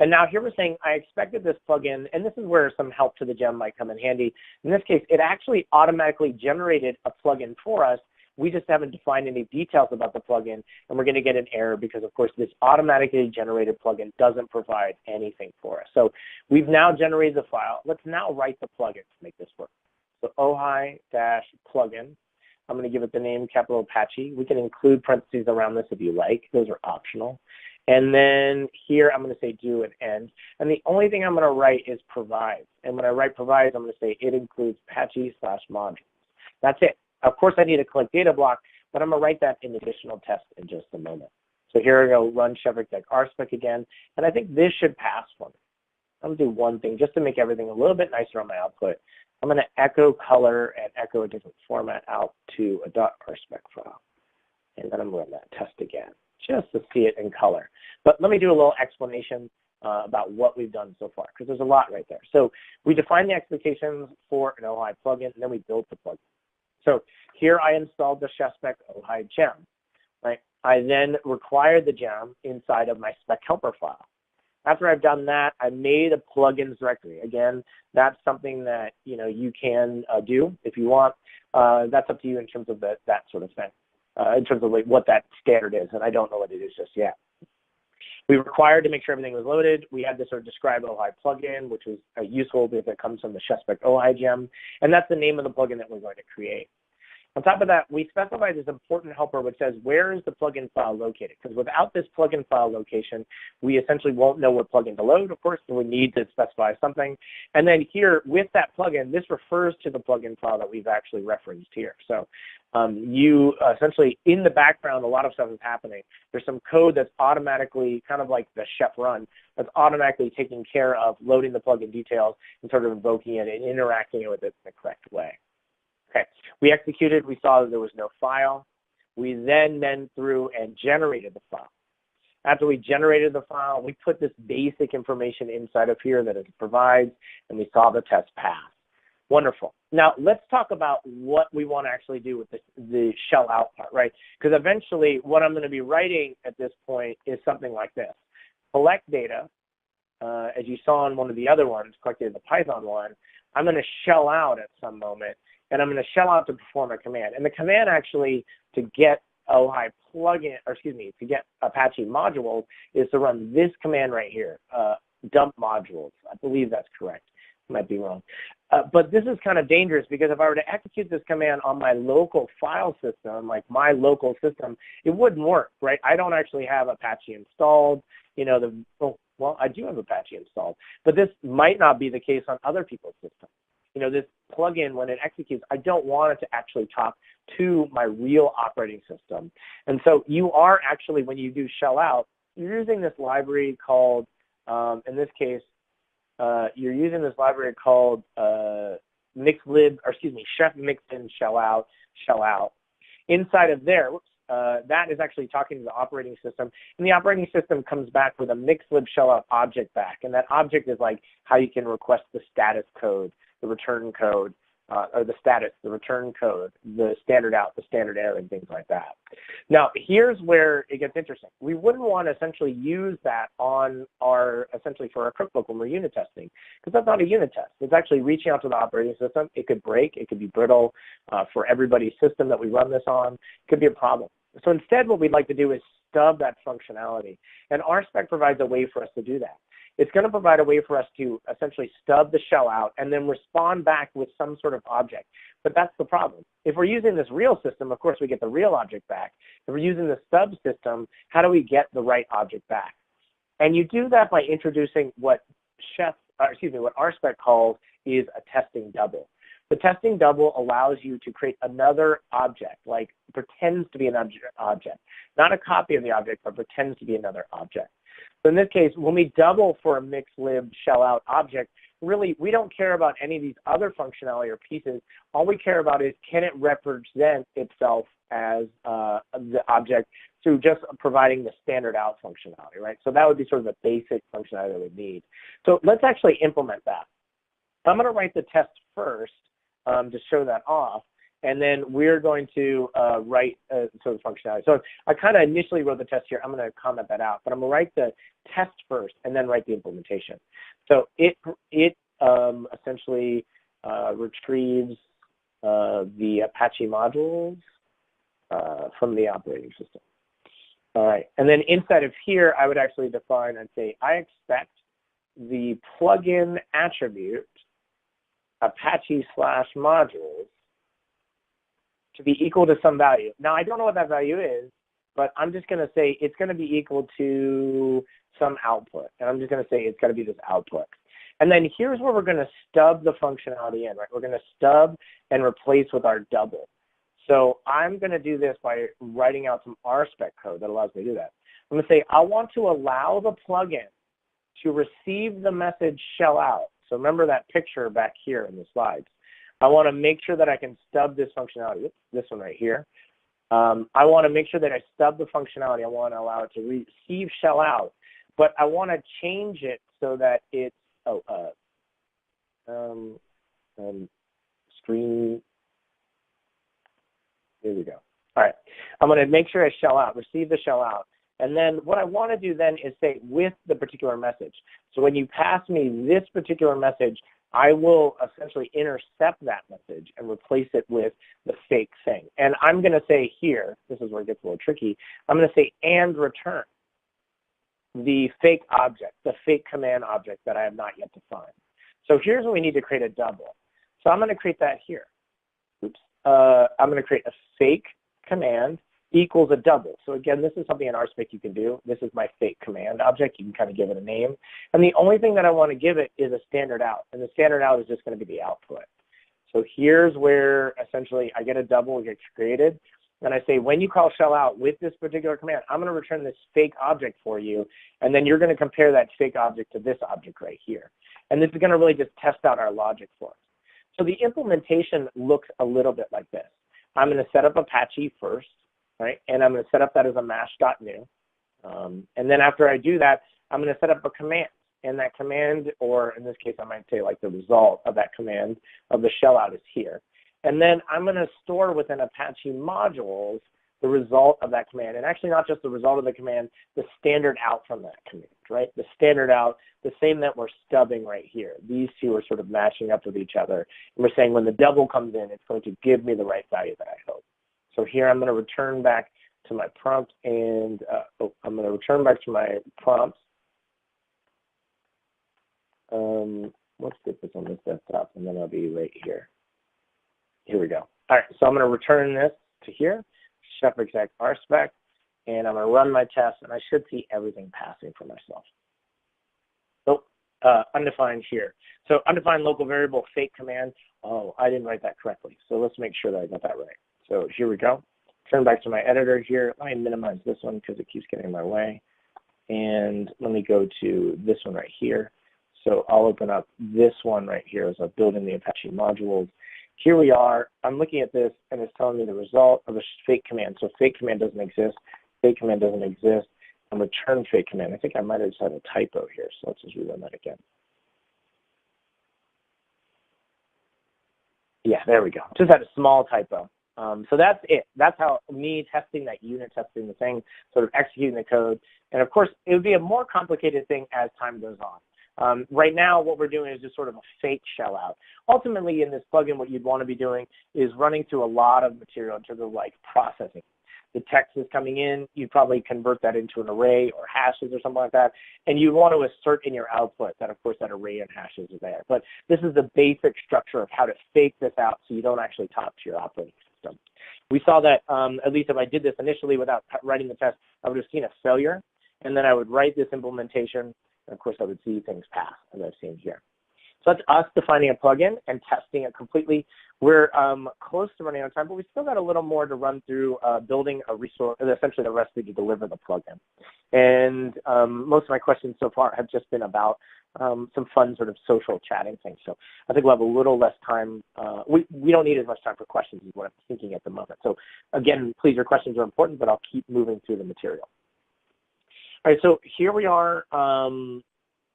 And now here we're saying I expected this plugin, and this is where some help to the gem might come in handy. In this case, it actually automatically generated a plugin for us. We just haven't defined any details about the plugin, and we're going to get an error because, of course, this automatically generated plugin doesn't provide anything for us. So we've now generated the file. Let's now write the plugin to make this work. So Ohai-plugin. I'm going to give it the name capital Apache. We can include parentheses around this if you like. Those are optional. And then here I'm going to say do and end. And the only thing I'm going to write is provides. And when I write provides, I'm going to say it includes Apache /modules. That's it. Of course, I need a collect data block, but I'm going to write that in additional test in just a moment. So here I go, run chef exec rspec again. And I think this should pass for me. I'm going to do one thing just to make everything a little bit nicer on my output. I'm going to echo color and echo a different format out to a .rspec file. And then I'm going to run that test again, just to see it in color. But let me do a little explanation about what we've done so far, because there's a lot right there. So we defined the expectations for an Ohai plugin, and then we built the plugin. So here I installed the chef spec Ohai gem, right? I then required the gem inside of my spec helper file. After I've done that, I made a plugins directory. Again, that's something that you can do if you want. That's up to you in terms of that sort of thing, in terms of what that standard is, and I don't know what it is just yet. We required to make sure everything was loaded. We had to sort of describe Ohai plugin, which was useful because it comes from the chef spec Ohai gem, and that's the name of the plugin that we're going to create. On top of that, we specify this important helper which says where is the plugin file located? Because without this plugin file location, we essentially won't know what plugin to load, of course, so we need to specify something. And then here, with that plugin, this refers to the plugin file that we've actually referenced here. So you essentially, in the background, a lot of stuff is happening. There's some code that's automatically, kind of like the chef run, that's automatically taking care of loading the plugin details and sort of invoking it and interacting with it in the correct way. Okay, we executed, we saw that there was no file. We then went through and generated the file. After we generated the file, we put this basic information inside of here that it provides, and we saw the test pass. Wonderful. Now, let's talk about what we want to actually do with the shell out part, right? Because eventually, what I'm going to be writing at this point is something like this. Collect data, as you saw in one of the other ones, collect data, the Python one, I'm going to shell out at some moment and I'm going to shell out to perform a command. And the command actually to get Ohai plugin, or excuse me, to get Apache modules is to run this command right here, dump modules. I believe that's correct. Might be wrong. But this is kind of dangerous because if I were to execute this command on my local file system, like my local system, it wouldn't work, right? I don't actually have Apache installed. You know, well, I do have Apache installed, but this might not be the case on other people's systems. You know, this plugin, when it executes, I don't want it to actually talk to my real operating system. And so you are actually, when you do shell out, you're using this library called, in this case, you're using this library called mixlib, or excuse me, chef mixin shell out. Inside of there, that is actually talking to the operating system, and the operating system comes back with a mixlib shell out object back, and that object is like how you can request the status code, the return code, or the status, the return code, the standard out, the standard error, and things like that. Now, here's where it gets interesting. We wouldn't want to essentially use that on our, essentially for our cookbook when we're unit testing, because that's not a unit test. It's actually reaching out to the operating system. It could break, it could be brittle for everybody's system that we run this on. It could be a problem. So instead, what we'd like to do is stub that functionality, and RSpec provides a way for us to do that. It's going to provide a way for us to essentially stub the shell out and then respond back with some sort of object. But that's the problem. If we're using this real system, of course, we get the real object back. If we're using the stub system, how do we get the right object back? And you do that by introducing what what RSpec calls is a testing double. The testing double allows you to create another object, like pretends to be an object, not a copy of the object, but pretends to be another object. So in this case, when we double for a mixlib shell out object, really we don't care about any of these other functionality or pieces. All we care about is, can it represent itself as the object through just providing the standard out functionality, right? So that would be sort of the basic functionality that we need. So let's actually implement that. I'm going to write the test first to show that off, and then we're going to write sort of functionality. So I kind of initially wrote the test here. I'm going to comment that out, but I'm going to write the test first and then write the implementation. So it essentially retrieves the Apache modules from the operating system. All right, and then inside of here, I would actually define and say, I expect the plugin attribute Apache/modules to be equal to some value. Now, I don't know what that value is, but I'm just going to say it's going to be equal to some output. And I'm just going to say it's going to be this output. And then here's where we're going to stub the functionality in, right? We're going to stub and replace with our double. So I'm going to do this by writing out some RSpec code that allows me to do that. I'm going to say I want to allow the plugin to receive the message shell out. So remember that picture back here in the slides. I want to make sure that I can stub this functionality. Oops, this one right here. I want to make sure that I stub the functionality. I want to allow it to receive shell out, but I want to change it so that it's screen. There we go. All right. I'm going to make sure I shell out, receive the shell out. And then what I want to do then is say with the particular message. So when you pass me this particular message, I will essentially intercept that message and replace it with the fake thing. And I'm going to say here, this is where it gets a little tricky, I'm going to say and return the fake object, the fake command object that I have not yet defined. So here's where we need to create a double. So I'm going to create that here. Oops. I'm going to create a fake command equals a double. So again, this is something in RSpec you can do. This is my fake command object. You can kind of give it a name. And the only thing that I want to give it is a standard out. And the standard out is just going to be the output. So here's where essentially I get a double gets created. And I say, when you call shell out with this particular command, I'm going to return this fake object for you. And then you're going to compare that fake object to this object right here. And this is going to really just test out our logic for us. So the implementation looks a little bit like this. I'm going to set up Apache first. Right? And I'm going to set up that as a mash.new. And then after I do that, I'm going to set up a command. And that command, or in this case, I might say like the result of that command of the shell out is here. And then I'm going to store within Apache modules the result of that command, and actually not just the result of the command, the standard out from that command, right? The standard out, the same that we're stubbing right here. These two are sort of matching up with each other. And we're saying when the double comes in, it's going to give me the right value that I hope. So here I'm going to return back to my prompt, and I'm going to return back to my prompts. Let's get this on this desktop, and then I'll be right here. Here we go. All right, so I'm going to return this to here, chef exec rspec, and I'm going to run my test, and I should see everything passing for myself. So undefined here. So undefined local variable fake command. Oh, I didn't write that correctly. So let's make sure that I got that right. So here we go. Turn back to my editor here. Let me minimize this one because it keeps getting in my way. And let me go to this one right here. So I'll open up this one right here as I'm building the Apache modules. Here we are. I'm looking at this, and it's telling me the result of a fake command. So fake command doesn't exist. Fake command doesn't exist. And return fake command. I think I might have just had a typo here, so let's just rerun that again. Yeah, there we go. Just had a small typo. So that's it. That's how me testing that unit testing the thing, sort of executing the code. And of course, it would be a more complicated thing as time goes on. Right now, what we're doing is just sort of a fake shell out. Ultimately, in this plugin, what you'd want to be doing is running through a lot of material in terms of like processing. The text is coming in, you'd probably convert that into an array or hashes or something like that, and you want to assert in your output that, of course, that array and hashes are there. But this is the basic structure of how to fake this out so you don't actually talk to your operating system. We saw that, at least if I did this initially without writing the test, I would have seen a failure, and then I would write this implementation, and of course I would see things pass, as I've seen here. So that's us defining a plugin and testing it completely. We're close to running out of time, but we still got a little more to run through building a resource, essentially the recipe to deliver the plugin. And most of my questions so far have just been about some fun sort of social chatting things. So I think we'll have a little less time. We don't need as much time for questions is what I'm thinking at the moment. So again, please, your questions are important, but I'll keep moving through the material. All right, so here we are.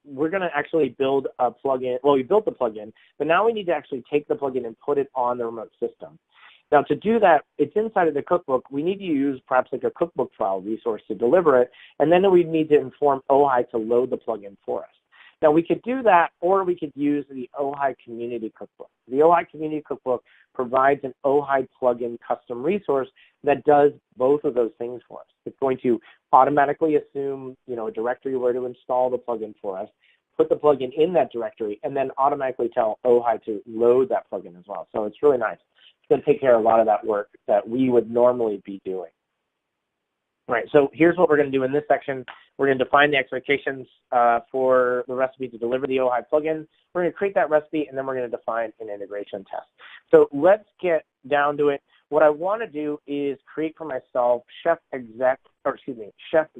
We're going to actually build a plugin. Well, we built the plugin, but now we need to actually take the plugin and put it on the remote system. Now, to do that, it's inside of the cookbook. We need to use perhaps like a cookbook file resource to deliver it, and then we need to inform Ohai to load the plugin for us. Now, we could do that, or we could use the Ohai Community Cookbook. The Ohai Community Cookbook provides an Ohai plugin custom resource that does both of those things for us. It's going to automatically assume, a directory where to install the plugin for us, put the plugin in that directory, and then automatically tell Ohai to load that plugin as well. So it's really nice. It's going to take care of a lot of that work that we would normally be doing. All right, so here's what we're going to do in this section. We're going to define the expectations for the recipe to deliver the Ohai plugin. We're going to create that recipe, and then we're going to define an integration test. So let's get down to it. What I want to do is create for myself chef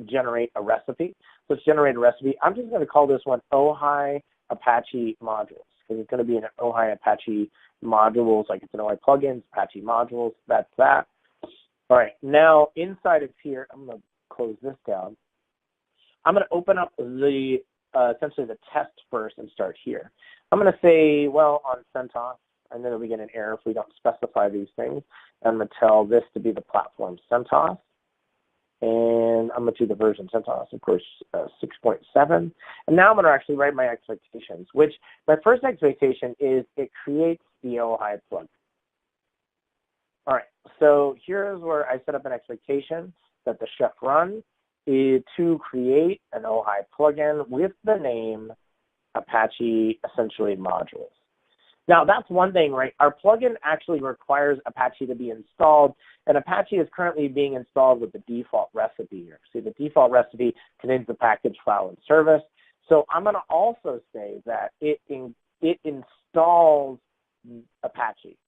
generate a recipe. So let's generate a recipe. I'm just going to call this one Ohai Apache modules, because it's going to be an Ohai Apache modules, like it's an Ohai plugins, Apache modules. That's that. All right, now inside of here, I'm going to close this down. I'm going to open up the essentially the test first and start here. I'm going to say, well, on CentOS, I know that we get an error if we don't specify these things. I'm going to tell this to be the platform CentOS, and I'm going to do the version CentOS, of course, 6.7. And now I'm going to actually write my expectations, which my first expectation is it creates the Ohai plugin. All right, so here's where I set up an expectation that the chef run is to create an Ohai plugin with the name Apache essentially modules. Now that's one thing, right? Our plugin actually requires Apache to be installed, and Apache is currently being installed with the default recipe here. See, the default recipe contains the package file and service. So I'm going to also say that it installs Apache.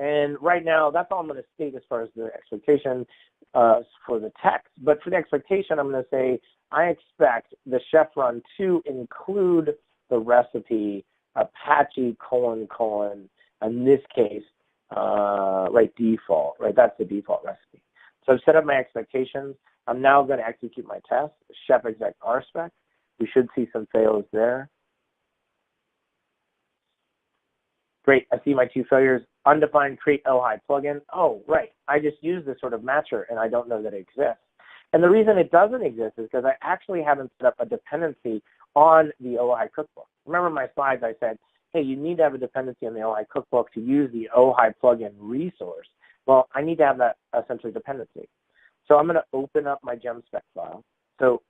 And right now, that's all I'm going to state as far as the expectation for the text. But for the expectation, I'm going to say, I expect the chef run to include the recipe Apache : in this case, right, default, right? That's the default recipe. So I've set up my expectations. I'm now going to execute my test, chef exec rspec. We should see some fails there. Great, I see my two failures. undefined create Ohai plugin. Oh, right. I just used this sort of matcher and I don't know that it exists. And the reason it doesn't exist is because I actually haven't set up a dependency on the Ohai cookbook. Remember in my slides I said, hey, you need to have a dependency on the Ohai cookbook to use the Ohai plugin resource. Well, I need to have that essentially dependency. So I'm going to open up my gemspec file. So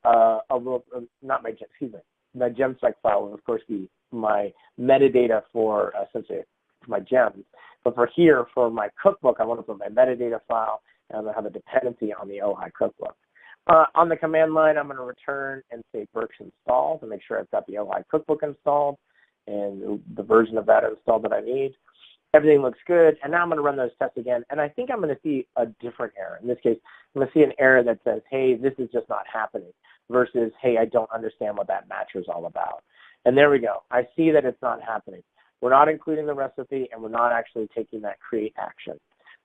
not my, excuse me, my gemspec file will of course be my metadata for essentially my gems. But for here, for my cookbook, I want to put my metadata file and I'm going to have a dependency on the Ohai cookbook. On the command line, I'm going to return and say Birch install to make sure I've got the Ohai cookbook installed and the version of that installed that I need. Everything looks good, and now I'm going to run those tests again, and I think I'm going to see a different error. In this case, I'm going to see an error that says, hey, this is just not happening, versus, hey, I don't understand what that matcher is all about. And there we go. I see that it's not happening. We're not including the recipe, and we're not actually taking that create action.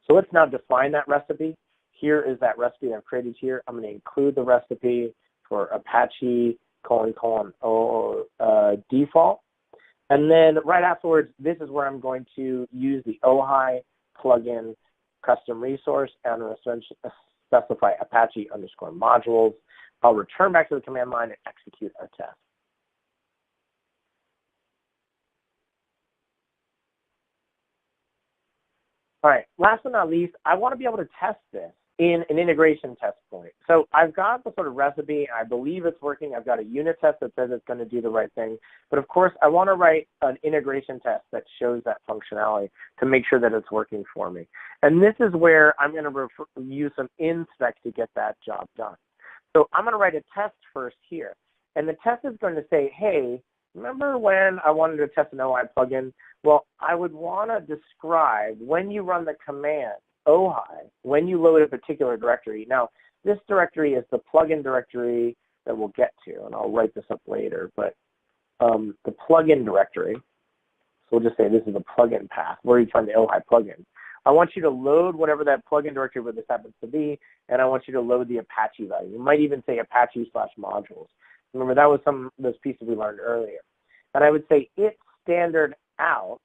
So let's now define that recipe. Here is that recipe that I've created here. I'm going to include the recipe for Apache : default. And then right afterwards, this is where I'm going to use the Ohai plugin custom resource, and I'm going to specify Apache _modules. I'll return back to the command line and execute our test. All right, last but not least, I want to be able to test this in an integration test point. So I've got the sort of recipe, I believe it's working. I've got a unit test that says it's going to do the right thing. But of course, I want to write an integration test that shows that functionality to make sure that it's working for me. And this is where I'm going to use some inspec to get that job done. So I'm going to write a test first here. And the test is going to say, hey, remember when I wanted to test an Ohai plugin? Well, I would want to describe when you run the command Ohai, when you load a particular directory. Now, this directory is the plugin directory that we'll get to, and I'll write this up later, but the plugin directory, so we'll just say this is a plugin path, where you find the Ohai plugin. I want you to load whatever that plugin directory where this happens to be, and I want you to load the Apache value. You might even say Apache /modules. Remember, that was some of those pieces we learned earlier. And I would say its standard out,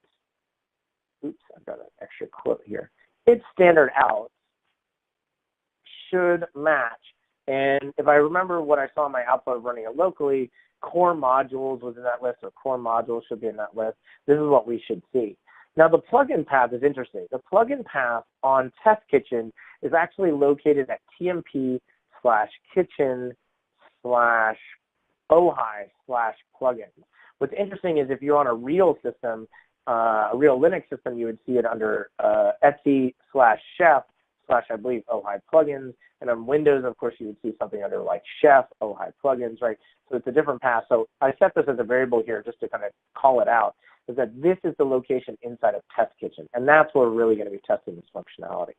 oops, I've got an extra quote here. Its standard out should match. And if I remember what I saw in my output of running it locally, core modules was in that list, or core modules should be in that list. This is what we should see. Now, the plugin path is interesting. The plugin path on Test Kitchen is actually located at tmp/kitchen/ohai/plugins. What's interesting is if you're on a real system, a real Linux system, you would see it under etc/chef/ I believe Ohai plugins, and on Windows, of course, you would see something under like chef Ohai plugins, right? So it's a different path. So I set this as a variable here just to kind of call it out, is that this is the location inside of Test Kitchen, and that's where we're really going to be testing this functionality.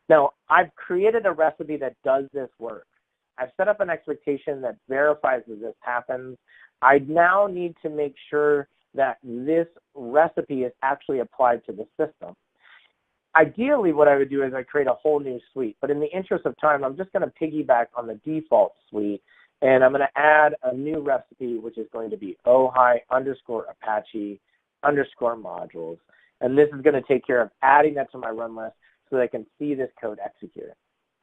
Now, I've created a recipe that does this work. I've set up an expectation that verifies that this happens. I now need to make sure that this recipe is actually applied to the system. Ideally, what I would do is I create a whole new suite, but in the interest of time, I'm just going to piggyback on the default suite, and I'm going to add a new recipe, which is going to be Ohai _Apache _modules, and this is going to take care of adding that to my run list so that I can see this code executed.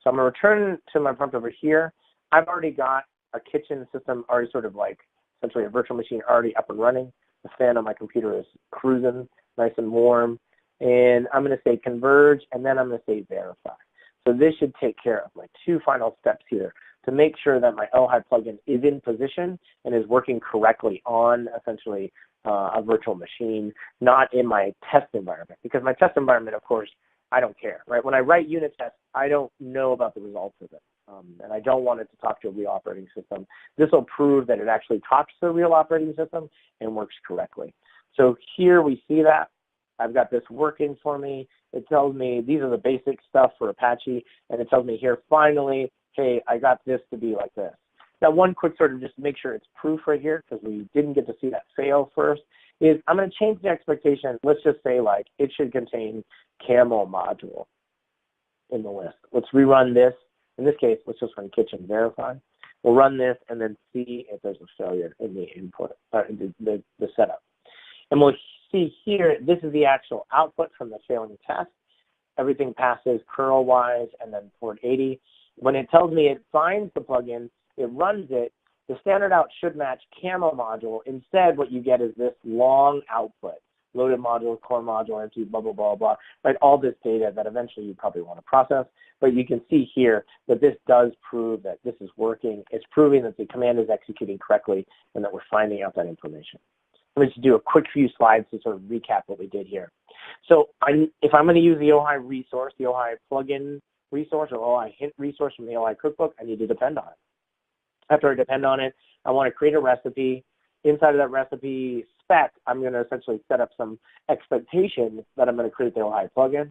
So I'm going to return to my prompt over here. I've already got a kitchen system already sort of like essentially a virtual machine already up and running. The fan on my computer is cruising, nice and warm. And I'm going to say converge, and then I'm going to say verify. So this should take care of my two final steps here to make sure that my Ohai plugin is in position and is working correctly on essentially a virtual machine, not in my test environment. Because my test environment, of course, I don't care, right? When I write unit tests, I don't know about the results of it. And I don't want it to talk to a real operating system. This will prove that it actually talks to the real operating system and works correctly. So here we see that. I've got this working for me. It tells me these are the basic stuff for Apache, and it tells me here, finally, hey, I got this to be like this. Now, one quick sort of just make sure it's proof right here, because we didn't get to see that fail first, is I'm going to change the expectation. Let's just say, like, it should contain camel module in the list. Let's rerun this. In this case, let's just run kitchen verify. We'll run this and then see if there's a failure in the input, the setup. And we'll see here, this is the actual output from the failing test. Everything passes curl-wise and then port 80. When it tells me it finds the plugin, it runs it, the standard out should match camo module. Instead, what you get is this long output, loaded module, core module, empty, blah, blah, blah, blah, right? All this data that eventually you probably want to process. But you can see here that this does prove that this is working. It's proving that the command is executing correctly and that we're finding out that information. Let me just do a quick few slides to sort of recap what we did here. So if I'm going to use the Ohai resource, the Ohai plugin resource or Ohai hint resource from the Ohai cookbook, I need to depend on it. After I depend on it, I want to create a recipe. Inside of that recipe spec, I'm going to essentially set up some expectations that I'm going to create the Ohai plugin.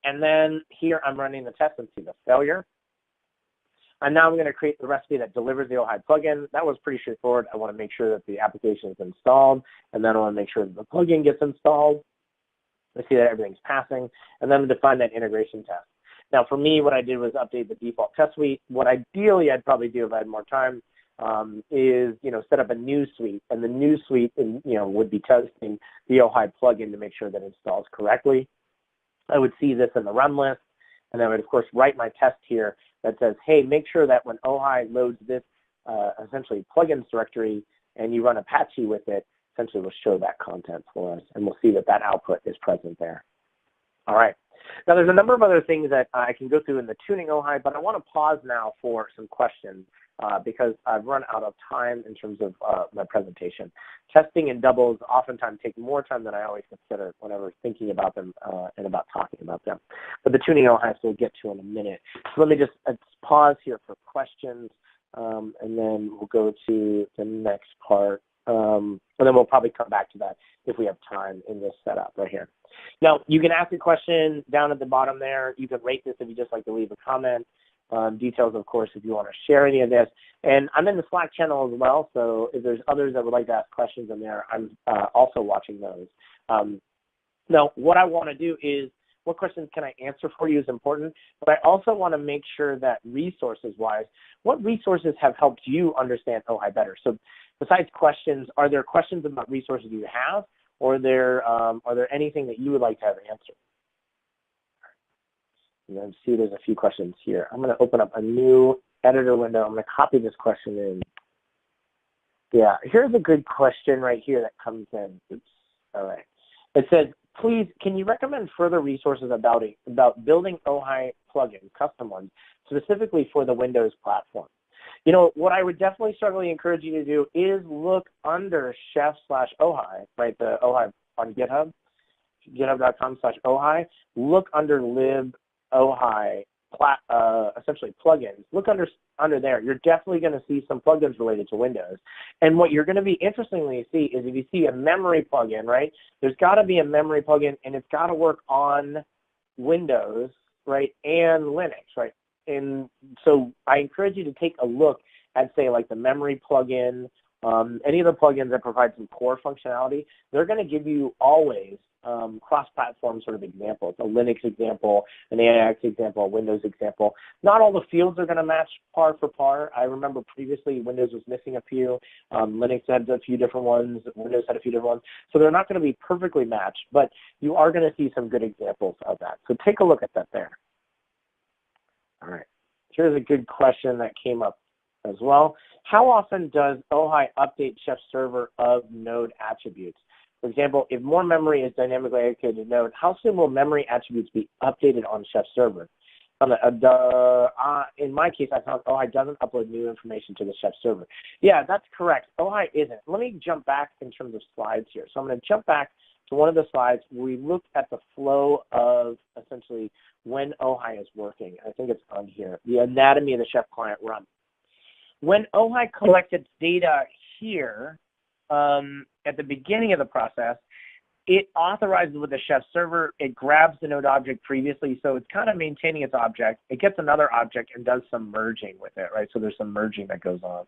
And then here I'm running the test and see the failure. And now I'm going to create the recipe that delivers the Ohai plugin. That was pretty straightforward. I want to make sure that the application is installed, and then I want to make sure that the plugin gets installed. I see that everything's passing, and then define that integration test. Now, for me, what I did was update the default test suite. What ideally I'd probably do if I had more time is, set up a new suite, and the new suite, would be testing the Ohai plugin to make sure that it installs correctly. I would see this in the run list, and I would, of course, write my test here that says, hey, make sure that when Ohai loads this essentially plugins directory and you run Apache with it, essentially will show that content for us, and we'll see that that output is present there. All right. Now, there's a number of other things that I can go through in the tuning Ohai, but I want to pause now for some questions because I've run out of time in terms of my presentation. Testing and doubles oftentimes take more time than I always consider whenever thinking about them and about talking about them. But the tuning Ohai we'll get to in a minute. So let me just pause here for questions, and then we'll go to the next part. And then we'll probably come back to that if we have time in this setup right here. Now, you can ask a question down at the bottom there. You can rate this if you just like to leave a comment. Details, of course, if you want to share any of this. And I'm in the Slack channel as well, so if there's others that would like to ask questions in there, I'm also watching those. Now, what I want to do is, what questions can I answer for you is important, but I also want to make sure that resources-wise, what resources have helped you understand Ohai better? So besides questions, are there questions about resources you have, or are there anything that you would like to have answered? And then see there's a few questions here. I'm going to open up a new editor window. I'm going to copy this question in. Yeah, here's a good question right here that comes in. Oops. All right. It says, please, can you recommend further resources about building Ohai plugins, custom ones, specifically for the Windows platform? What I would definitely strongly encourage you to do is look under chef/Ohai, right, the Ohai on GitHub, github.com/Ohai. Look under lib Ohai, essentially plugins. Look under there. You're definitely going to see some plugins related to Windows. And what you're going to be interestingly see is if you see a memory plugin, right, there's got to be a memory plugin, and it's got to work on Windows, right, and Linux, right? And so I encourage you to take a look at, say, like the memory plugin, any of the plugins that provide some core functionality. They're going to give you always cross-platform sort of examples, a Linux example, an AIX example, a Windows example. Not all the fields are going to match par for par. I remember previously Windows was missing a few. Linux had a few different ones. Windows had a few different ones. So they're not going to be perfectly matched, but you are going to see some good examples of that. So take a look at that there. All right. Here's a good question that came up as well. How often does Ohai update Chef server of node attributes? For example, if more memory is dynamically allocated to node, how soon will memory attributes be updated on Chef server? In my case, I found Ohai doesn't upload new information to the Chef server. Yeah, that's correct. Ohai isn't. Let me jump back in terms of slides here. So I'm going to jump back to one of the slides where we looked at the flow of essentially when Ohai is working. I think it's on here, the anatomy of the Chef client run. When Ohai collects its data here at the beginning of the process, it authorizes with the Chef server. It grabs the node object previously, so it's kind of maintaining its object. It gets another object and does some merging with it, right? So there's some merging that goes on.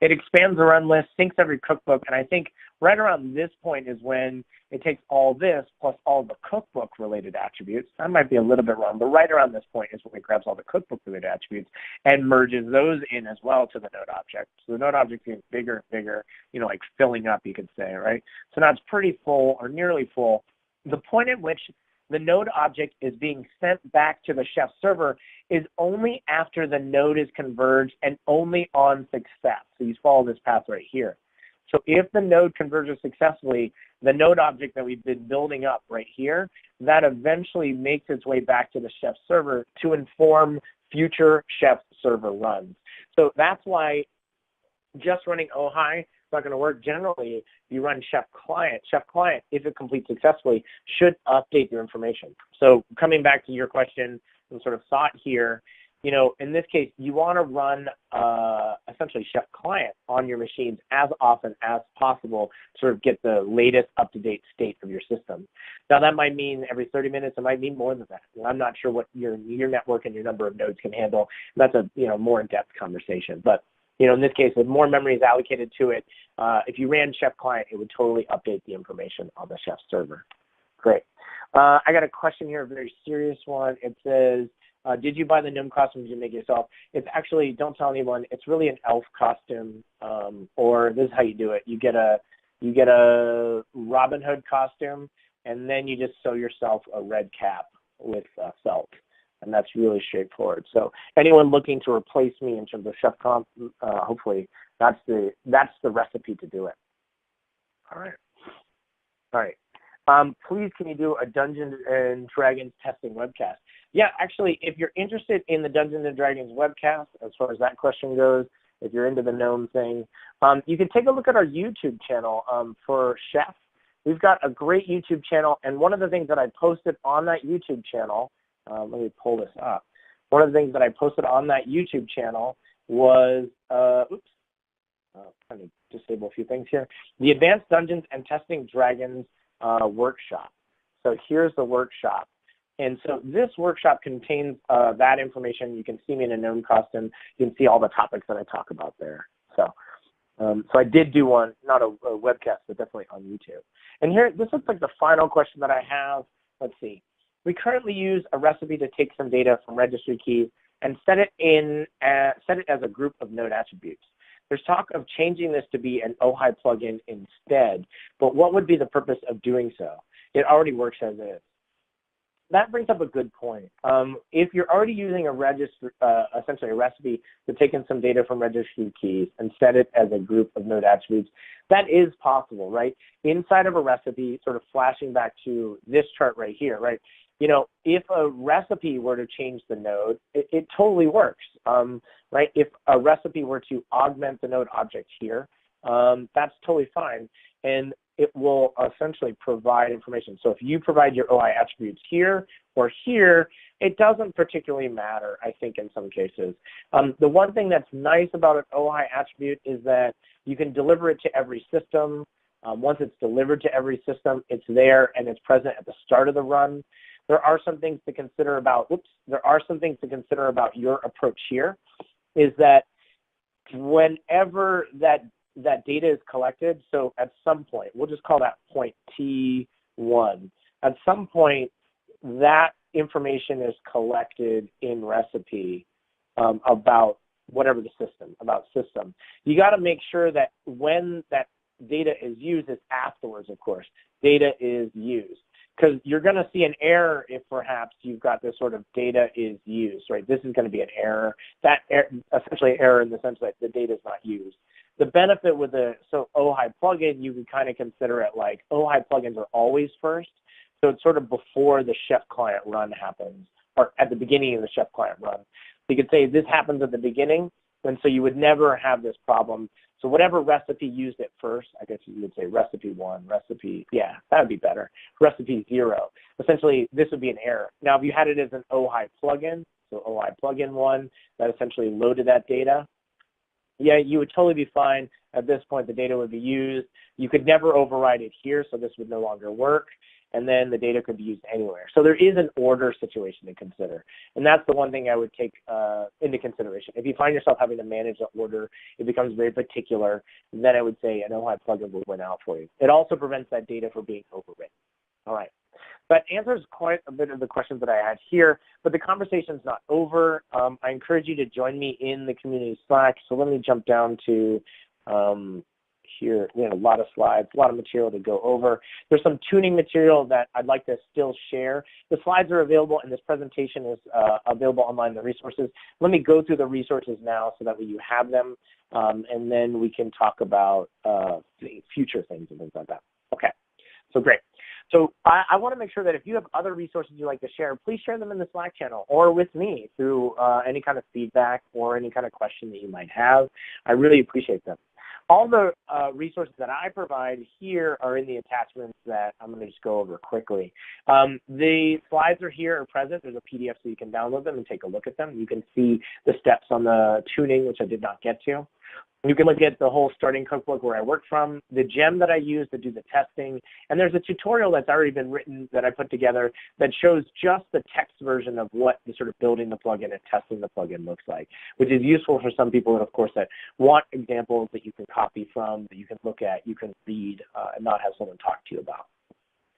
It expands the run list, syncs every cookbook, and I think right around this point is when it takes all this plus all the cookbook-related attributes. I might be a little bit wrong, but right around this point is when it grabs all the cookbook-related attributes and merges those in as well to the node object. So the node object gets bigger and bigger, like filling up, you could say, right? So now it's pretty full or nearly full. The point at which the node object is being sent back to the chef server is only after the node is converged and only on success. So you follow this path right here. So if the node converges successfully, the node object that we've been building up right here, that eventually makes its way back to the chef server to inform future chef server runs. So that's why just running Ohai is not going to work. Generally, if you run chef client, if it completes successfully, should update your information. So coming back to your question and sort of thought here, in this case, you want to run essentially chef client on your machines as often as possible to sort of get the latest up-to-date state of your system. Now, that might mean every 30 minutes. It might mean more than that. I'm not sure what your network and your number of nodes can handle. That's a more in-depth conversation. But in this case, with more memory is allocated to it, if you ran chef client, it would totally update the information on the chef server. Great. I got a question here, a very serious one. It says, did you buy the gnome costume? Did you make it yourself? It's actually, don't tell anyone, it's really an elf costume, or this is how you do it. You get a Robin Hood costume, and then you just sew yourself a red cap with felt. And that's really straightforward. So anyone looking to replace me in terms of chef comp, hopefully that's the recipe to do it. All right. Please, can you do a Dungeons and Dragons testing webcast? Yeah, actually, if you're interested in the Dungeons and Dragons webcast, as far as that question goes, if you're into the gnome thing, you can take a look at our YouTube channel for Chef. We've got a great YouTube channel, and one of the things that I posted on that YouTube channel, let me pull this up. One of the things that I posted on that YouTube channel was, let me disable a few things here, the Advanced Dungeons and Testing Dragons workshop. So here's the workshop. And so this workshop contains that information. You can see me in a gnome costume. You can see all the topics that I talk about there. So I did do one, not a webcast, but definitely on YouTube. And here, this looks like the final question that I have. Let's see. We currently use a recipe to take some data from registry keys and set it as a group of node attributes. There's talk of changing this to be an Ohai plugin instead, but what would be the purpose of doing so? It already works as is. That brings up a good point. If you're already using essentially a recipe to take in some data from registry keys and set it as a group of node attributes, that is possible, right? Inside of a recipe, sort of flashing back to this chart right here, right? If a recipe were to change the node, it totally works, right? If a recipe were to augment the node object here, that's totally fine. And it will essentially provide information. So if you provide your Ohai attributes here or here, it doesn't particularly matter, I think, in some cases. The one thing that's nice about an Ohai attribute is that you can deliver it to every system. Once it's delivered to every system, it's there and it's present at the start of the run. There are some things to consider about, your approach here, is that whenever that data is collected, so at some point, we'll just call that point T1. At some point, that information is collected in recipe about whatever the system, You got to make sure that when that data is used, it's afterwards, of course, data is used. Because you're going to see an error if perhaps you've got this sort of data is used, right? This is going to be an error. Essentially error in the sense that the data is not used. The benefit with the Ohai plugin, you can kind of consider it like Ohai plugins are always first. So it's sort of before the chef client run happens, or at the beginning of the chef client run. So you could say this happens at the beginning, and so you would never have this problem. So whatever recipe used it first, I guess you would say recipe 1, that would be better. Recipe 0. Essentially, this would be an error. Now, if you had it as an Ohai plugin, so Ohai plugin 1, that essentially loaded that data, yeah, you would totally be fine. At this point, the data would be used. You could never override it here, so this would no longer work. and then the data could be used anywhere. So there is an order situation to consider, and that's the one thing I would take into consideration. If you find yourself having to manage the order, it becomes very particular, then I would say an Ohai plugin will win out for you. It also prevents that data from being overwritten. All right. That answers quite a bit of the questions that I had here, but the conversation's not over. I encourage you to join me in the community Slack. So let me jump down to here. We have a lot of slides, a lot of material to go over. There's some tuning material that I'd like to still share. The slides are available, and this presentation is available online in the resources. Let me go through the resources now so that way you have them, and then we can talk about future things and things like that. Okay, so great. So I want to make sure that if you have other resources you'd like to share, please share them in the Slack channel or with me through any kind of feedback or any kind of question that you might have. I really appreciate them. All the resources that I provide here are in the attachments that I'm going to just go over quickly. The slides are here or present. There's a PDF so you can download them and take a look at them. You can see the steps on the tuning, which I did not get to. You can look at the whole starting cookbook where I worked from, the gem that I use to do the testing, and there's a tutorial that's already been written that I put together that shows just the text version of what the sort of building the plugin and testing the plugin looks like, which is useful for some people, and of course, that want examples that you can copy from, that you can look at, you can read, and not have someone talk to you about.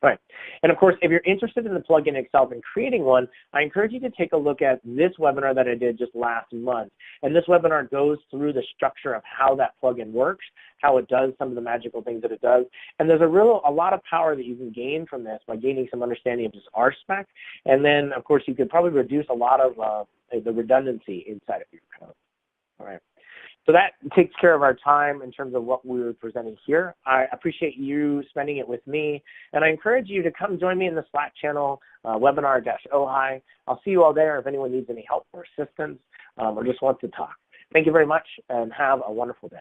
Right. And of course, if you're interested in the plugin itself and creating one, I encourage you to take a look at this webinar that I did just last month. And this webinar goes through the structure of how that plugin works, how it does some of the magical things that it does. And there's a lot of power that you can gain from this by gaining some understanding of just RSpec. And then, of course, you could probably reduce a lot of the redundancy inside of your code. All right. So that takes care of our time in terms of what we were presenting here. I appreciate you spending it with me, and I encourage you to come join me in the Slack channel, webinar-Ohai. I'll see you all there if anyone needs any help or assistance or just wants to talk. Thank you very much, and have a wonderful day.